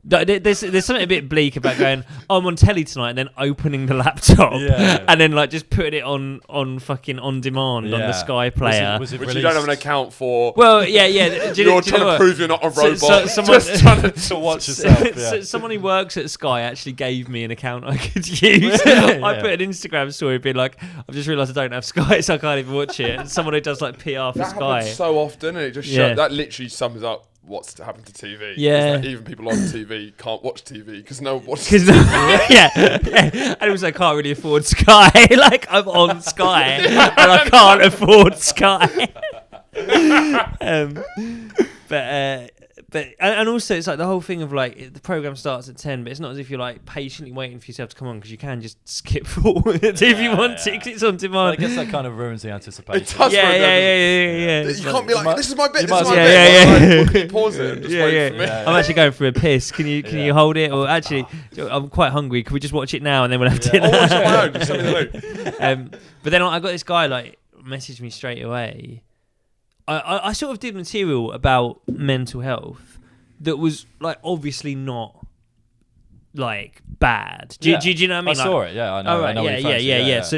There's something a bit bleak about going, I'm on telly tonight, and then opening the laptop, and then like just putting it on fucking on demand on the Sky player, was it which you don't have an account for. Well, yeah. You're trying to prove you're not a robot. Someone, just trying to watch yourself. So someone who works at Sky actually gave me an account I could use. I put an Instagram story being like, I've just realised I don't have Sky, so I can't even watch it. And someone who does like PR for that Sky. happens so often, and it just that literally sums up what's happened to TV. Yeah. Even people on TV can't watch TV because no one watches. And also can't really afford Sky. Like I'm on Sky and I can't afford Sky. But also it's like the whole thing of like the program starts at 10, but it's not as if you're like patiently waiting for yourself to come on because you can just skip forward if you want to. It's on demand. Well, I guess that kind of ruins the anticipation. It does. Yeah. You can't be like, this is my bit. Yeah. Like, pause it and just wait for me. I'm actually going for a piss. Can you hold it? Or actually, I'm quite hungry. Can we just watch it now and then we'll have dinner? I'll watch it on my own. Just send me the loop. But then I got this guy like message me straight away. I sort of did material about mental health that was like obviously not like bad. Do you know what I mean? I saw it. Yeah, I know. Oh, right, I know yeah. So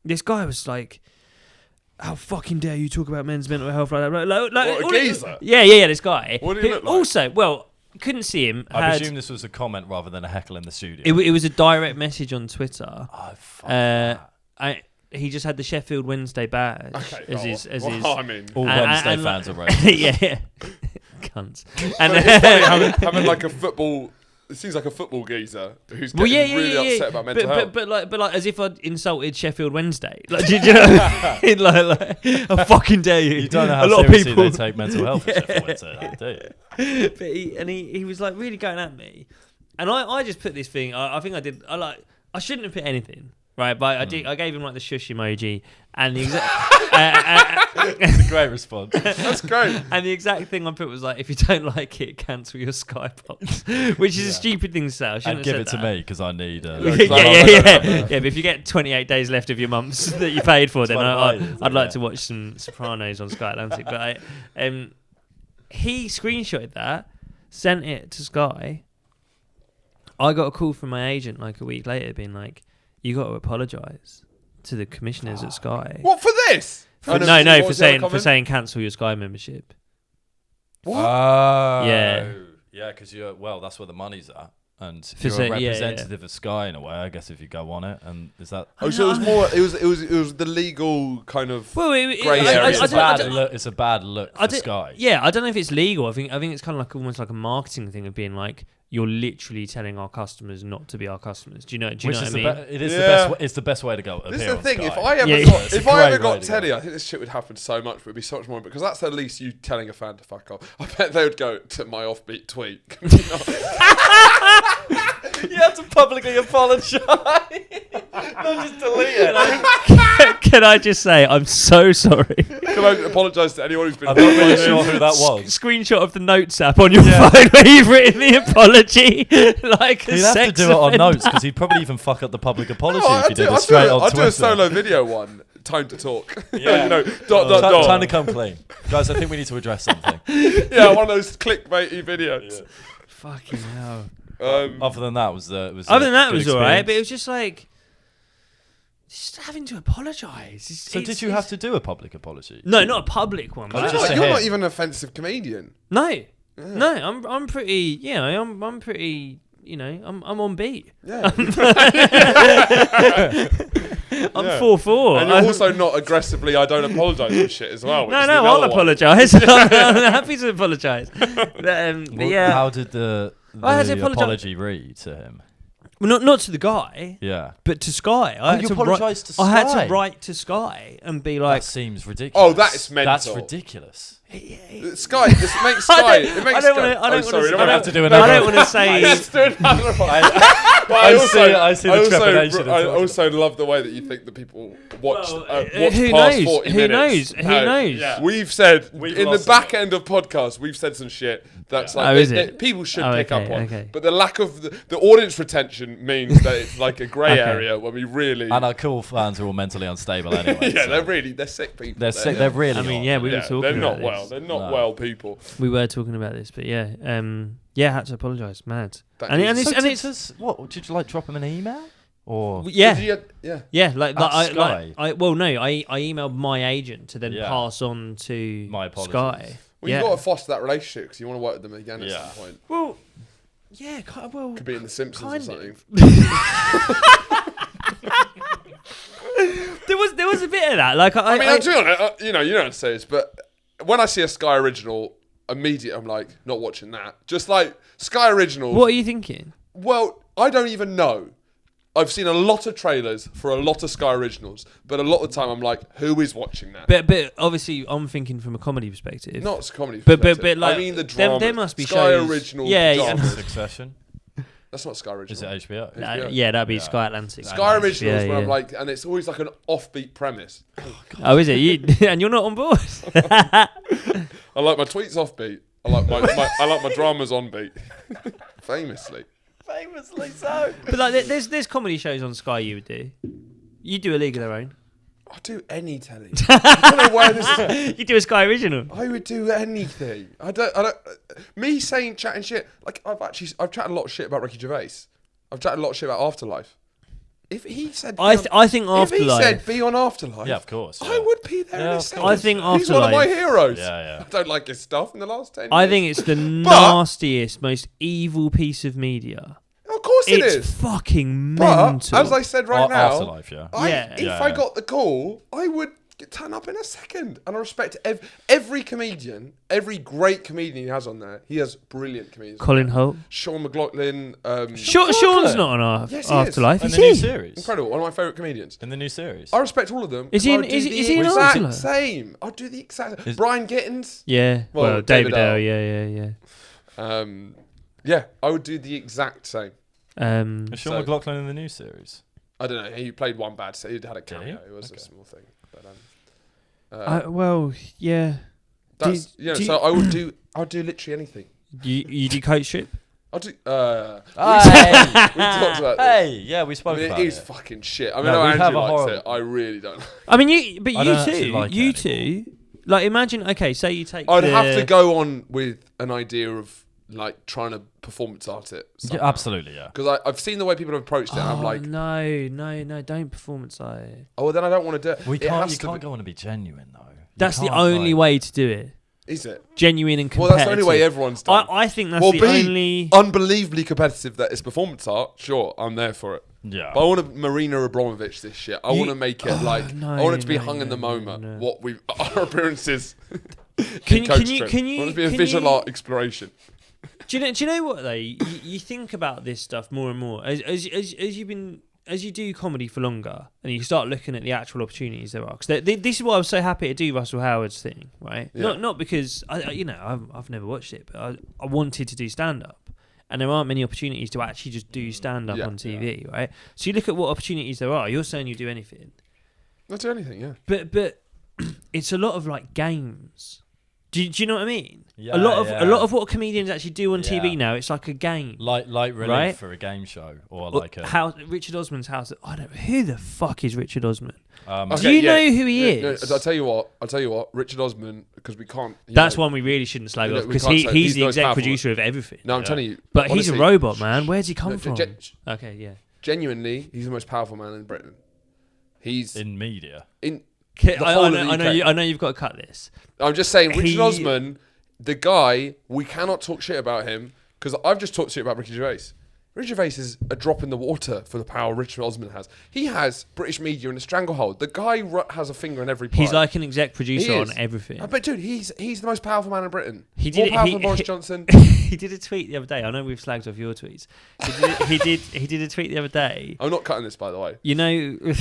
this guy was like, "How fucking dare you talk about men's mental health like that?" Like what, a geezer? Yeah. This guy. What did he look like? Also, well, couldn't see him. I presume this was a comment rather than a heckle in the studio. It was a direct message on Twitter. Oh, fuck that. He just had the Sheffield Wednesday badge as his. I mean, all Wednesday fans are racist. Yeah. Cunts. And it's funny having like a football it seems like a football geezer who's getting really upset about mental health. But like as if I'd insulted Sheffield Wednesday. Like, do you know what I mean? like, I fucking dare you. You don't know how seriously they take mental health at Sheffield Wednesday, do you? But he was like really going at me, and I just put this thing. I think I did. I shouldn't have put anything. Right, but I gave him like the shush emoji, and the it's a great response. That's great. And the exact thing I put was like, if you don't like it, cancel your Sky Box, which is a stupid thing to say. And give it to me because I need. Yeah. But if you get 28 days left of your months that you paid for, then I'd like to watch some Sopranos on Sky Atlantic. But he screenshotted that, sent it to Sky. I got a call from my agent like a week later, being like, "You got to apologise to the commissioners at Sky." What, for this? For saying cancel your Sky membership. What? Yeah, because that's where the money's at, and you're a representative of Sky in a way. I guess if you go on it, and is that? Oh, so it was more. It was the legal kind of grey area. It's a bad look for Sky. Yeah, I don't know if it's legal. I think it's kind of like almost like a marketing thing of being like, you're literally telling our customers not to be our customers. Do you know what I mean? It is the best. It's the best way to go. This is the thing. Sky. If I ever got telly, I think this shit would happen so much. But it'd be so much more because that's at least you telling a fan to fuck off. I bet they would go to my offbeat tweet. You have to publicly apologise. Not just delete it. Can I just say I'm so sorry? Can I apologise to anyone who's been? I'm not really sure who that was. Screenshot of the notes app on your phone where you've written the apology. Like he'd have to do it on notes because he'd probably even fuck up the public apology if he did it straight on Twitter. I'll do a solo video one. Time to talk. Yeah. Time to come clean. Guys, I think we need to address something. Yeah, one of those clickbaity videos. Yeah. Fucking hell. Other than that, was alright, but it was just like just having to apologise. So did you have to do a public apology? No, not a public one. You're not even an offensive comedian. No, I'm pretty. Yeah, I'm pretty. You know, I'm on beat. Yeah. I'm 4-4. And you're also not aggressively, I don't apologise for shit as well. No, I'll apologise. I'm happy to apologise. But yeah. How did the apology read to him? Well, not to the guy. Yeah. But to Sky. I had to write to Sky and be like... That seems ridiculous. Oh, that is mental. That's ridiculous. Sky, this makes Sky. I don't have to do another. I don't want to say. Let's do another one. I see the trepidation. I also love the way that you think that people watch who past knows? 40 who minutes. Who knows? Yeah. We've said in the back end of podcasts, we've said some shit that's like people should pick up on. Okay. But the lack of the audience retention means that it's like a grey area when we really. And our cool fans are all mentally unstable anyway. Yeah, they're sick people. They're sick. They're really. I mean, yeah, we were talking. They're not about well. this. They're not well people. We were talking about this, but yeah, I had to apologise. Mad. What did you like? Drop him an email or yeah, like I emailed my agent to then pass on to my apologies. Sky. Well, you got to foster that relationship because you want to work with them again at some point. Well, yeah, could be in The Simpsons or something. There was a bit of that. Like I mean, I'm doing it. You don't have to say this, but when I see a Sky original, immediately I'm like, not watching that. Just like Sky originals. What are you thinking? Well, I don't even know. I've seen a lot of trailers for a lot of Sky originals, but a lot of the time I'm like, who is watching that? But obviously I'm thinking from a comedy perspective. Not a comedy perspective. But like, I mean the drama. There must be Sky shows. original. Yeah, Succession. That's not Sky original. Is it HBO? Yeah, that'd be Sky Atlantic. Sky originals, where I'm like, and it's always like an offbeat premise. Oh, is it? And you're not on board. I like my tweets offbeat. I like my dramas on beat. Famously so. But like, there's comedy shows on Sky you would do. You do A League of Their Own. I'll do any telly. I don't know why this is. You do a Sky original. I would do anything. I don't. Me chatting shit. Like I've chatted a lot of shit about Ricky Gervais. I've chatted a lot of shit about Afterlife. If he said, I think Afterlife. If he said be on Afterlife, yeah, of course, I would be there in a second. I think Afterlife. He's one of my heroes. Yeah. I don't like his stuff in the last 10 years. I think it's the nastiest, most evil piece of media. Of course it is. It's fucking mental. But, as I said right now, Afterlife, if I got the call, I would turn up in a second. And I respect every comedian, every great comedian he has on there. He has brilliant comedians. Colin Holt. Sean McLaughlin. Sean's not on Afterlife. In the new series. Incredible. One of my favourite comedians. In the new series. I respect all of them. Is he in exact Afterlife? same? I'll do the exact same. Brian Gittins. Yeah. Well, David Dale. Yeah. Yeah, I would do the exact same. Is Sean McLaughlin in the new series? I don't know. He played one bad. So he had a cameo. It was a small thing. But yeah. That's So I would do. I'll do literally anything. You do coach trip? I'll do. Hey, we talked about this. hey, yeah, we spoke about It it. is fucking shit. I mean, Andrew likes it. I really don't. I mean, you like two. Like, imagine. Okay, say you take. I'd have to go on with an idea of like trying to performance art it. Yeah, absolutely, yeah. Because I've seen the way people have approached it. And I'm like, no, don't performance art it. Oh, well, then I don't want to do it. You can't go on and be genuine though. That's the only way to do it. Is it? Genuine and competitive. Well, that's the only way everyone's done. I think that's the only... unbelievably competitive that it's performance art. Sure, I'm there for it. Yeah. But I want to Marina Abramovich this shit. I want to make it I want it to be hung in the MoMA. No. What our appearances. Can you? I want it to be a visual art exploration. Do you know what though? You think about this stuff more and more as you do comedy for longer, and you start looking at the actual opportunities there are. Because this is why I was so happy to do Russell Howard's thing, right? Yeah. Not because I've never watched it, but I wanted to do stand up, and there aren't many opportunities to actually just do stand up on TV, right? So you look at what opportunities there are. You're saying you do anything. I'll do anything, yeah. But it's a lot of like games. Do you know what I mean? Yeah, a lot of what comedians actually do on TV now, it's like a game. Like relief right? for a game show or like a Richard Osman's house. I don't know who the fuck is Richard Osman. Okay, do you know who he is? No, I'll tell you what. Richard Osman, because we can't. That's one we really shouldn't slag off because he's the exec producer of everything. No, I'm telling you. But he's a robot, man. Where's he come from? Okay, yeah. Genuinely, he's the most powerful man in Britain. He's in media. I know you've got to cut this. I'm just saying, Richard Osman, the guy, we cannot talk shit about him because I've just talked shit about Ricky Gervais. Ricky Gervais is a drop in the water for the power Richard Osman has. He has British media in a stranglehold. The guy has a finger in every pie. He's like an exec producer on everything. But dude, he's the most powerful man in Britain. More powerful than Boris Johnson. He did a tweet the other day. I know we've slagged off your tweets. He did a tweet the other day. I'm not cutting this, by the way. You know, It's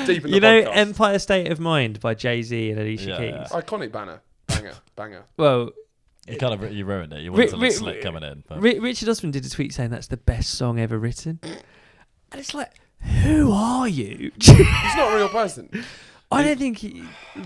deep in the podcast. Empire State of Mind by Jay-Z and Alicia Keys. Iconic banger. Well, You ruined it. You wanted something slick coming in. But. Richard Osman did a tweet saying that's the best song ever written. And it's like, who are you? He's not a real person. I don't think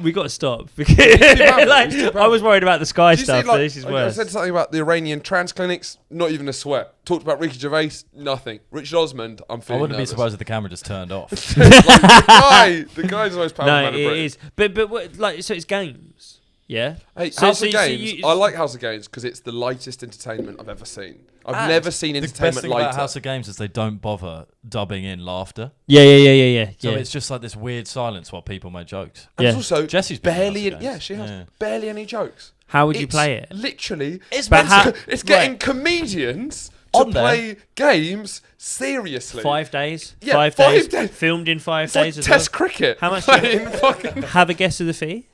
we got to stop because I was worried about the Sky stuff. See, this is worse. I said something about the Iranian trans clinics, not even a sweat. Talked about Ricky Gervais, nothing. Richard Osman, I'm feeling I wouldn't nervous. be surprised if the camera just turned off. the guy's the most powerful man in Britain. No, it is. But what, so it's games. Yeah. Hey, House of Games. I like House of Games because it's the lightest entertainment I've ever seen. I've never seen entertainment lighter. The best thing about House of Games is they don't bother dubbing in laughter. Yeah. So it's just like this weird silence while people make jokes. And also, Jessie's barely. She has barely any jokes. How would you play it? Literally, it's getting comedians to play games seriously. 5 days. Yeah, 5 days. Filmed in 5 it's days. Like Test cricket. How much? Have a guess of the fee.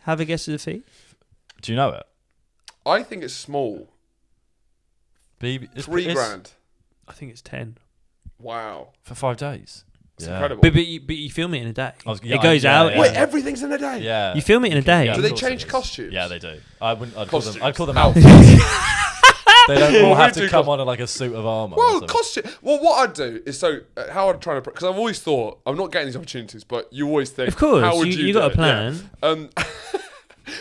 Do you know it? I think it's small. $3,000. I think it's 10. Wow. For 5 days. It's incredible. But you film it in a day. It goes out. Yeah. Wait, everything's in a day? Yeah. You film it in a day. Do they change costumes? Yeah, they do. I'd call them outfits. They don't all have to come on in like a suit of armour. Well, costume. Well, what I'd do is how I'd try to, because I've always thought I'm not getting these opportunities, but you always think, of course, how would you got a plan. Yeah.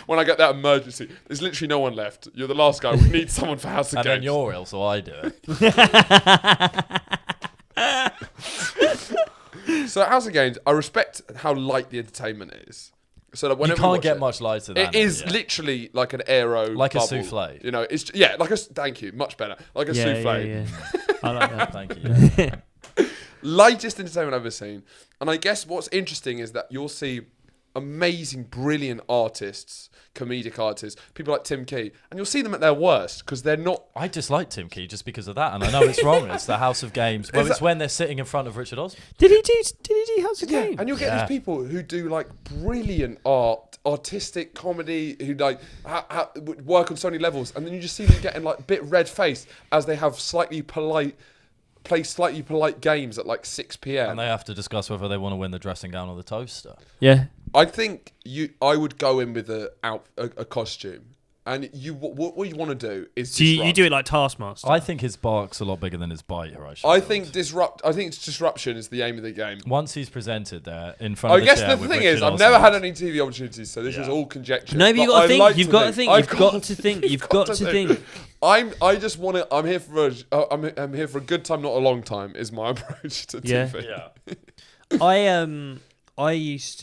When I get that emergency, there's literally no one left. You're the last guy. We need someone for House of Games. And then you're ill, so I do it. So House of Games, I respect how light the entertainment is. So that whenever you can't get much lighter than it is literally like an aero, like bubble. A souffle. You know, it's like a. Thank you, much better. Like a souffle. Yeah. I like that. Thank you. Lightest entertainment I've ever seen, and I guess what's interesting is that you'll see amazing, brilliant artists, comedic artists, people like Tim Key, and you'll see them at their worst because they're not. I dislike Tim Key just because of that, and I know it's wrong. It's the House of Games. Well, it's when they're sitting in front of Richard Osman. Did he do House of Games? And you'll get these people who do like brilliant art, artistic comedy, who like work on so many levels, and then you just see them getting like a bit red faced as they have play slightly polite games at like 6 p.m. And they have to discuss whether they want to win the dressing gown or the toaster. Yeah. I think I would go in with a costume, and what you want to do is. So you do it like Taskmaster. I think his bark's a lot bigger than his bite, Horatio. I think disruption is the aim of the game. Once he's presented there in front of the chair. I guess the thing is, I've never had any TV opportunities, so this is all conjecture. No, but you've got to think. You've got to think. You've got to think. You've got to think. I just want to. I'm here for a good time, not a long time. Is my approach to TV. Yeah. I used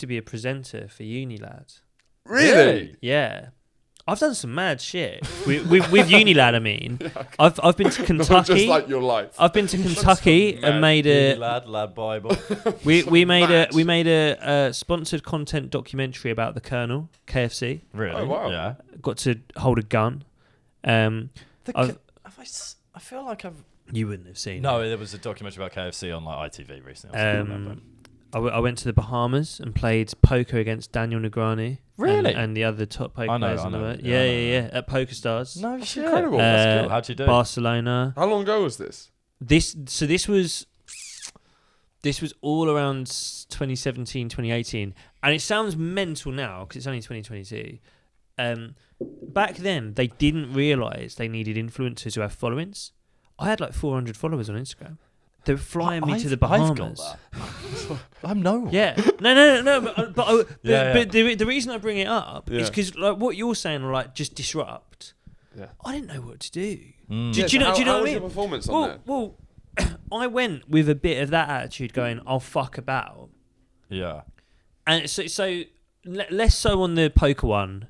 to be a presenter for Unilad. Really? Yeah. I've done some mad shit with Unilad. I mean, I've been to Kentucky. Just like your life. I've been to Kentucky and made a lad Bible. we made a sponsored content documentary about the Colonel KFC. Really? Oh wow. Yeah. Got to hold a gun. I feel like I've. You wouldn't have seen. No, it. there was a documentary about KFC on like ITV recently. I went to the Bahamas and played poker against Daniel Negreanu. Really? And the other top poker players in the world. Yeah, yeah. At Poker Stars. No shit. Incredible. That's cool. How'd you do? Barcelona. How long ago was this? This was all around 2017, 2018. And it sounds mental now because it's only 2022. Back then, they didn't realise they needed influencers who have followings. I had like 400 followers on Instagram. They were flying me to the Bahamas. I'm no one. Yeah. No. But the reason I bring it up is because like what you're saying, like just disrupt. Yeah. I didn't know what to do. Mm. Do you know what I mean? Was your performance on there? Well, I went with a bit of that attitude, going, "I'll fuck about." Yeah. And so less so on the poker one.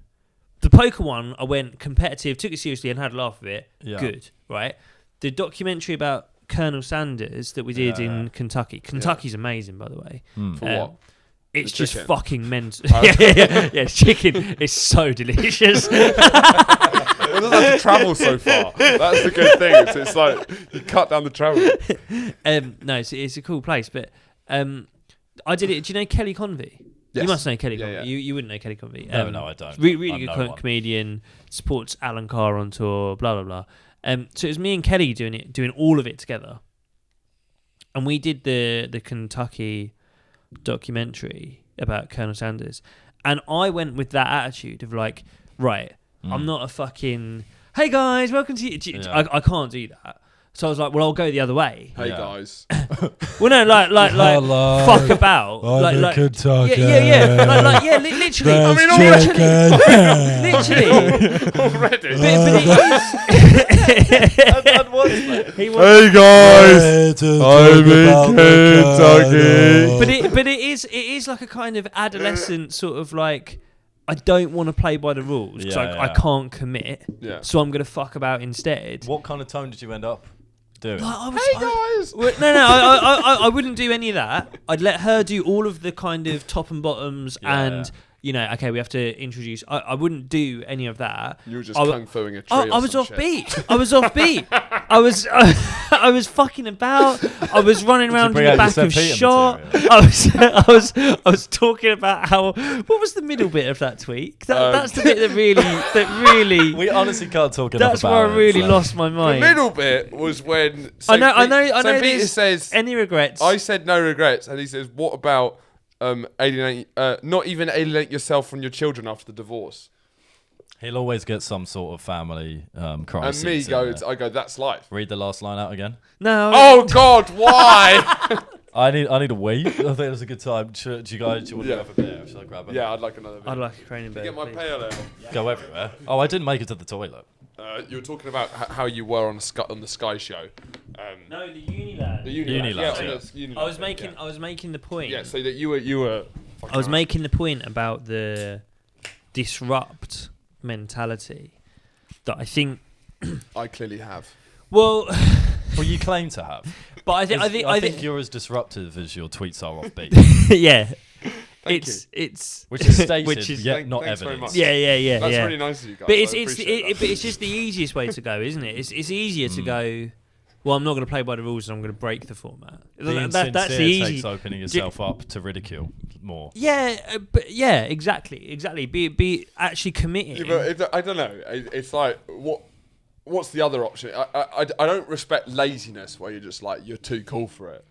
The poker one, I went competitive, took it seriously, and had a laugh with it. Yeah. Good, right? The documentary about Colonel Sanders that we did in Kentucky. Kentucky's amazing, by the way. For what? It's The just chicken? fucking mental. Yeah, chicken is so delicious. It doesn't have to travel so far. That's the good thing. It's like you cut down the travel. No, it's a cool place. But I did it. Do you know Kelly Convey? Yes. You must know Kelly Convey. Yeah. You wouldn't know Kelly Convey. No, I don't. Really good comedian. Supports Alan Carr on tour. Blah blah blah. So it was me and Kelly doing all of it together, and we did the Kentucky documentary about Colonel Sanders, and I went with that attitude of like, right, I'm not a fucking hey guys, welcome to. I can't do that. So I was like, well, I'll go the other way. Hey guys. Well, no, like fuck about. Like Kentucky. Yeah. Literally. I mean, literally. Already. Hey guys, I'm in Kentucky. But it is like a kind of adolescent sort of like, I don't want to play by the rules because I can't commit. Yeah. So I'm gonna fuck about instead. What kind of tone did you end up doing? Hey guys. I wouldn't do any of that. I'd let her do all of the kind of top and bottoms and. You know, okay, we have to introduce. I wouldn't do any of that. You were just kung fuing a tree. I was off beat. I was fucking about. I was running around in the back of shot. I was talking about how. What was the middle bit of that tweet? That's the bit that really. We honestly can't talk enough about it. That's where I really lost my mind. The middle bit was when. I know. St. Peter says, "Any regrets?" I said no regrets, and he says, "What about?" Not even alienate yourself from your children after the divorce. He'll always get some sort of family crisis. And I go, that's life. Read the last line out again. No. Oh God, why? I need a wee. I think it was a good time. Do you want to go for a beer? Should I grab it? Yeah, I'd like another beer. I'd like a cranium beer. Get my pale ale. Go everywhere. Oh, I didn't make it to the toilet. You were talking about how you were on the Sky show. No, the Unilad. The Unilad. Yeah. I was making the point. Yeah, so that you were. I was making the point about the disrupt mentality that I think I clearly have. Well, you claim to have. But I think you're as disruptive as your tweets are offbeat. Yeah. It's which is stated, yet not evidence. Yeah. That's really nice of you guys. But it's just the easiest way to go, isn't it? It's easier to go. Well, I'm not going to play by the rules, and I'm going to break the format. That's the easy. Takes opening yourself up to ridicule more. Yeah, but yeah, exactly. Be actually committing. Yeah, but I don't know. It's like what's the other option? I don't respect laziness where you're just like you're too cool for it.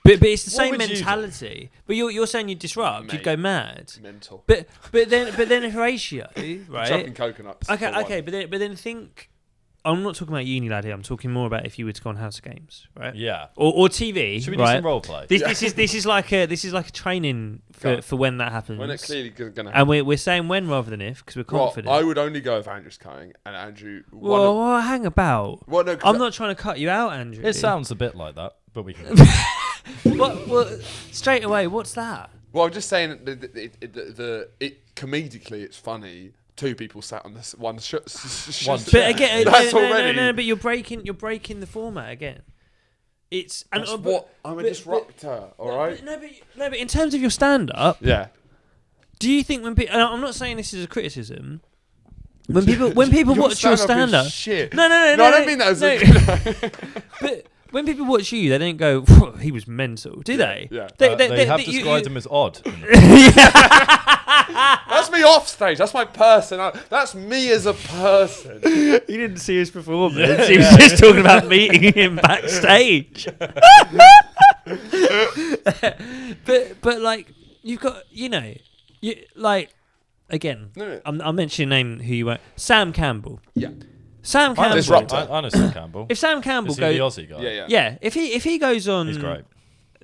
But it's the same mentality. But you're saying you disrupt, mate, you'd go mad. Mental. But then Horatio, right? Chopping coconuts. Okay. But then think. I'm not talking about uni lad here. I'm talking more about if you were to go on House of Games, right? Yeah. Or TV. Should we do some role play? This is like a training for when that happens. When it's clearly going to happen. And we're saying when rather than if because we're confident. Well, I would only go if Andrew's cutting and Andrew. Well, hang about. Well, no, I'm not trying to cut you out, Andrew. It sounds a bit like that, but we can. What? Straight away, what's that? Well, I'm just saying it comedically it's funny. Two people sat on this one. But again, that's already. No, but you're breaking the format again. It's what I'm a disruptor. All right. No, but in terms of your stand-up, yeah. Do you think when people? I'm not saying this is a criticism. When people watch your stand-up, shit. No, I don't mean that as a. But when people watch you, they don't go, "He was mental," do they? Yeah. They have described him as odd. That's me off stage. That's my person. That's me as a person. You didn't see his performance. Yeah, he was just talking about meeting him backstage. but like you've got, again. No. I'll mention your name. Who you were? Sam Campbell. Yeah. Sam Campbell. I know Sam Campbell. If Sam Campbell goes, the Aussie guy. Yeah. If he goes on, he's great.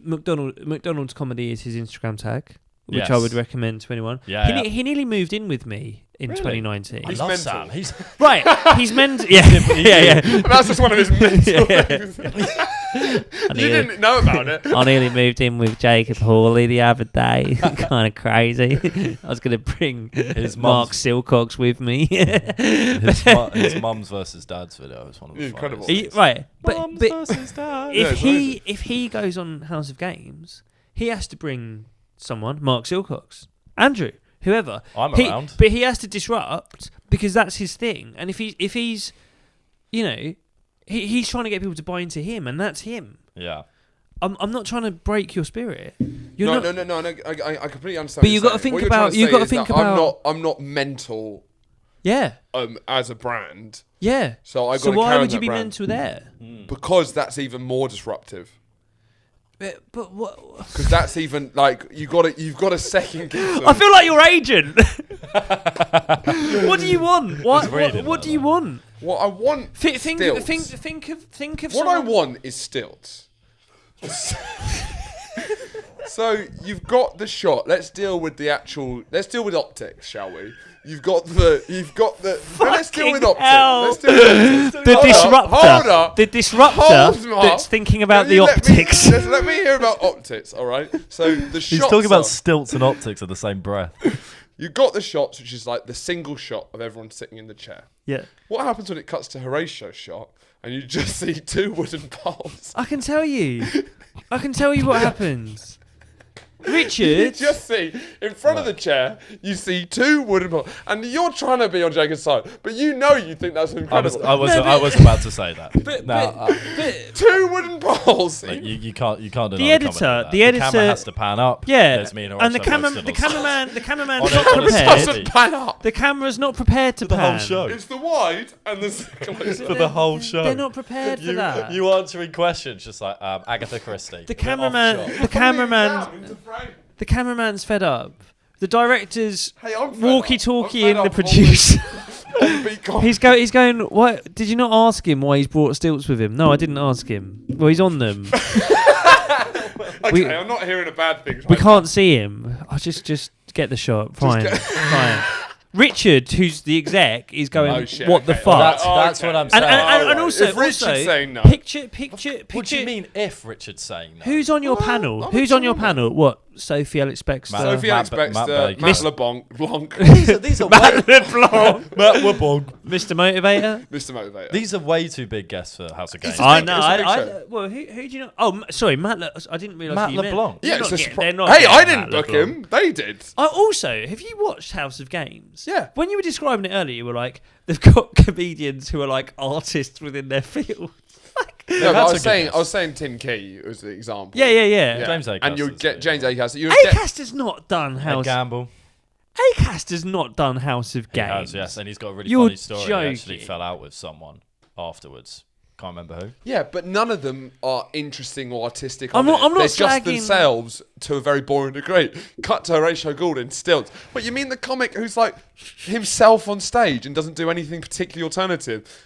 McDonald's comedy is his Instagram tag, which yes. I would recommend to anyone. Yeah, he nearly moved in with me in 2019. He's love mental. Sam. He's right. He's mental. Yeah. That's just one of his mental things. You didn't know about it. I nearly moved in with Jacob Hawley the other day. Kind of crazy. I was going to bring his Mark Silcox with me. his mum's versus dad's video is one of the incredible. Right, Mums versus dad. If he goes on House of Games, he has to bring someone, Mark Silcox, Andrew, whoever. I'm around, but he has to disrupt because that's his thing. And if he's, he's trying to get people to buy into him, and that's him. Yeah. I'm not trying to break your spirit. No. I completely understand. But you got to think about. You got to think about. I'm not mental. Yeah. As a brand. Yeah. So I got. So why would you be mental there? Because that's even more disruptive. But what? Because that's even like you've got to second guess them. I feel like your agent. What do you want? What do you want? What I want. Think of. What I want is stilts. So you've got the shot. Let's deal with optics, shall we? You've got the. Let's deal with optics. The disruptor. The disruptor that's thinking about the optics. Let me hear about optics. All right. So the shots. He's talking about stilts and optics in the same breath. You got the shots, which is like the single shot of everyone sitting in the chair. Yeah. What happens when it cuts to Horatio's shot and you just see two wooden poles? I can tell you what happens. Richard, you just see in front of the chair, you see two wooden poles, and you're trying to be on Jacob's side, but you think that's incredible. I was about to say that. But two wooden poles. Like you can't deny the editor. The camera has to pan up. Yeah, there's me and the cameraman's not prepared. Doesn't pan up. The camera's not prepared to pan. The whole show. It's the wide and the close. For the whole show. They're not prepared for that. You answering questions just like Agatha Christie. The cameraman's fed up. The director's walkie-talkie in the producer. He's going. What? Did you not ask him why he's brought stilts with him? No, I didn't ask him. Well, he's on them. Okay, I'm not hearing a bad thing. We can't see him. I'll just get the shot. Fine. Richard, who's the exec, is going, what the fuck? That's what I'm saying. And also, if Richard's saying no. Picture. What do you mean if Richard's saying no? Who's on your panel? Who's on your panel? What? Sophie Alex Baxter. Sophie Alex Baxter, Matt LeBlanc. These are Matt LeBlanc. Matt LeBlanc. Mr. Motivator. Mr. Motivator. These are way too big guests for House of Games. I know. Well, who do you know? Oh, sorry, I didn't realise Matt you meant. LeBlanc. Yeah, it's a They're not Hey, I getting didn't Matt book LeBlanc. him. They did. Also, have you watched House of Games? Yeah. When you were describing it earlier, you were like, they've got comedians who are like artists within their field. No, but I was saying Tim Key was the example. Yeah. James Acaster. And you get James Acaster. Acaster's not done House. Gamble. Acaster's not done House of Games. He has, yes, and he's got a really You're funny story. joking. He actually fell out with someone afterwards. Can't remember who. Yeah, but none of them are interesting or artistic. I'm not They're just slagging themselves to a very boring degree. Cut to Horatio Gould in stilts. But you mean the comic who's like himself on stage and doesn't do anything particularly alternative?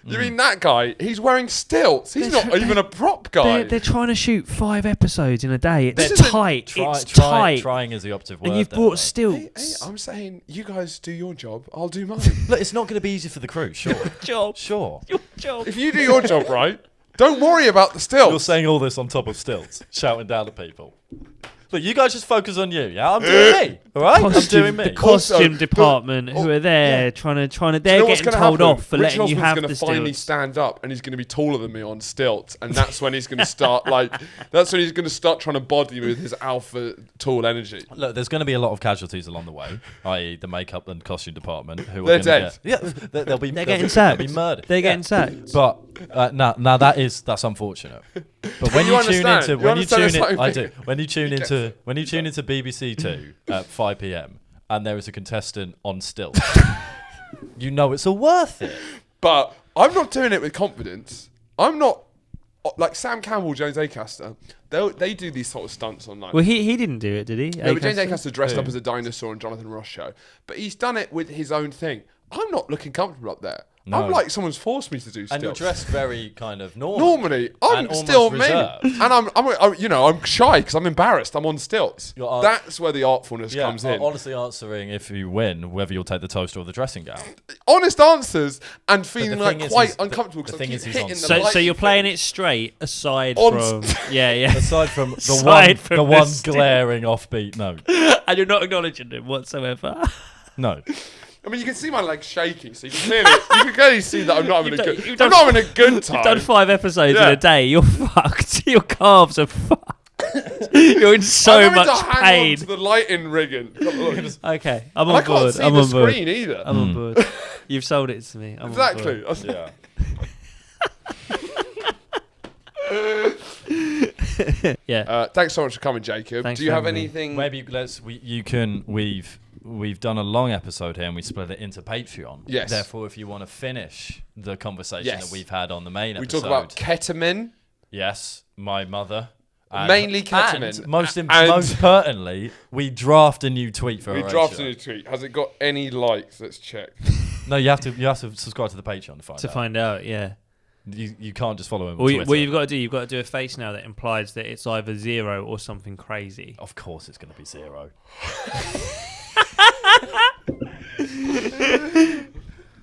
You mean that guy? He's wearing stilts. He's not even a prop guy. They're trying to shoot 5 episodes in a day. It's This isn't- tight. It's tight. Trying is the operative word. And you've there, brought though. stilts. Hey, I'm saying you guys do your job. I'll do mine. Look, it's not going to be easy for the crew, sure. Job. Sure. Your job. If you do your job right, don't worry about the stilts. You're saying all this on top of stilts, shouting down at people. Look, you guys just focus on you, yeah? I'm doing me, all right? I'm doing me. The costume Also, department who are there trying to. Do you They're know what's getting gonna told happen? off for Rich letting you Osman's have gonna the finally stilts. stand up, and he's going to be taller than me on stilts, and that's when he's going to start that's when he's going to start trying to body me with his alpha tall energy. Look, there's going to be a lot of casualties along the way, i.e. the makeup and costume department. Who They're are gonna dead. They'll be They're getting They'll sacked. be murdered. They're getting sacked. But now that's unfortunate. But when You you tune understand? into You understand it's like I do. When you tune into BBC Two at 5 p.m. and there is a contestant on stilts, you know it's all worth it. But I'm not doing it with confidence. I'm not like Sam Campbell, James Acaster. They do these sort of stunts online. Well, he didn't do it, did he? No, but James Acaster? Acaster dressed up as a dinosaur on Jonathan Ross show, but he's done it with his own thing. I'm not looking comfortable up there. No. I'm like someone's forced me to do And you're stilts. dressed very kind of normal. Normally, I'm and still almost me, reserved. and I'm shy because I'm embarrassed. I'm on stilts. Your That's where the artfulness Yeah, comes in. honestly answering if you win, whether you'll take the toaster or the dressing gown. Honest answers and feeling the like thing is, quite he's- uncomfortable the because I thing keep is he's hitting on the stilts. light. So you're playing it straight aside On from yeah. Aside from the Aside one, from the the one still- glaring offbeat note. And you're not acknowledging him whatsoever. No. I mean, you can see my legs shaking, so you can clearly see that I'm not having a You've good. done- I'm not having a good time. You've done 5 episodes Yeah. in a day. You're fucked. Your calves are fucked. You're in so I'm having much to hang pain. on to the lighting rigging. Look. Okay, I'm And I on can't board. see I'm the on board. screen either. I'm on board. You've sold it to me. I'm Exactly. On board. Yeah. Yeah. Thanks so much for coming, Jacob. Thanks Do you for have having me. anything? Maybe we've done a long episode here and we split it into Patreon. Yes. Therefore, if you want to finish the conversation Yes. that we've had on the main We episode. talk about ketamine, Yes, my mother. And, mainly ketamine. And most pertinently, we draft a new tweet for We Horatio. drafted a tweet. Has it got any likes? Let's check. No, you have to subscribe to the Patreon to find To out. find out, yeah. You can't just follow him on What Twitter. you've got to do a face now that implies that it's either 0 or something crazy. Of course it's going to be 0.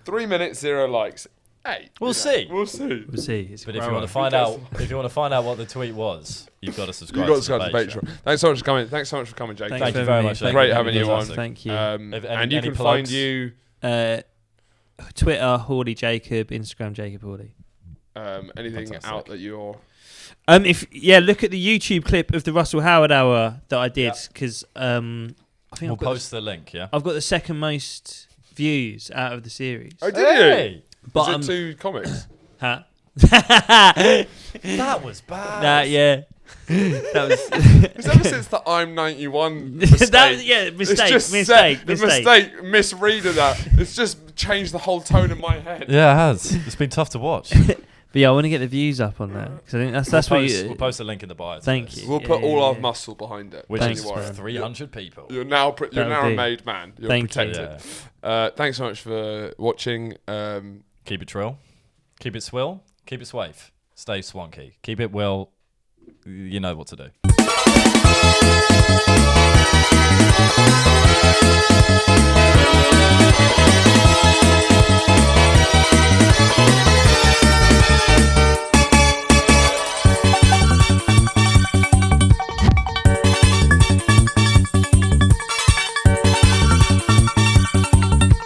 3 minutes, 0 likes. Hey, We'll see. We'll see. We'll see. It's But if you growing. want to find out what the tweet was, you've got to subscribe. You've got to subscribe to Patreon. Thanks so much for coming. Thanks so much for coming, Jake. Thanks Thank for you very having much. me. Great having you on. Thank you. And you any can plugs? find you. Twitter, Hawley Jacob, Instagram, Jacob Hawley. Anything Fantastic. out that you're. Look at the YouTube clip of the Russell Howard hour that I did because I think We'll I've got post the link, yeah? I've got the second most views out of the series. Oh, did you? Hey! But Was it 2 comics? huh? That was bad. Yeah. That was It's ever since the I'm 91 mistake. mistake. It's just Mistake. the mistake, misread of that. It's just changed the whole tone in my head. Yeah, it has. It's been tough to watch. But yeah, I want to get the views up on that because I think that's what you. We'll post a link in the bio. to Thank this, you. We'll put Yeah, all yeah, our yeah. muscle behind it. Which Thanks, is man. 300 people. You're now a That'll do. made man. You're Thank you. protected. Yeah. Thanks so much for watching. Keep it trill. Keep it swill. Keep it swaif. Stay swanky. Keep it will. You know what to do.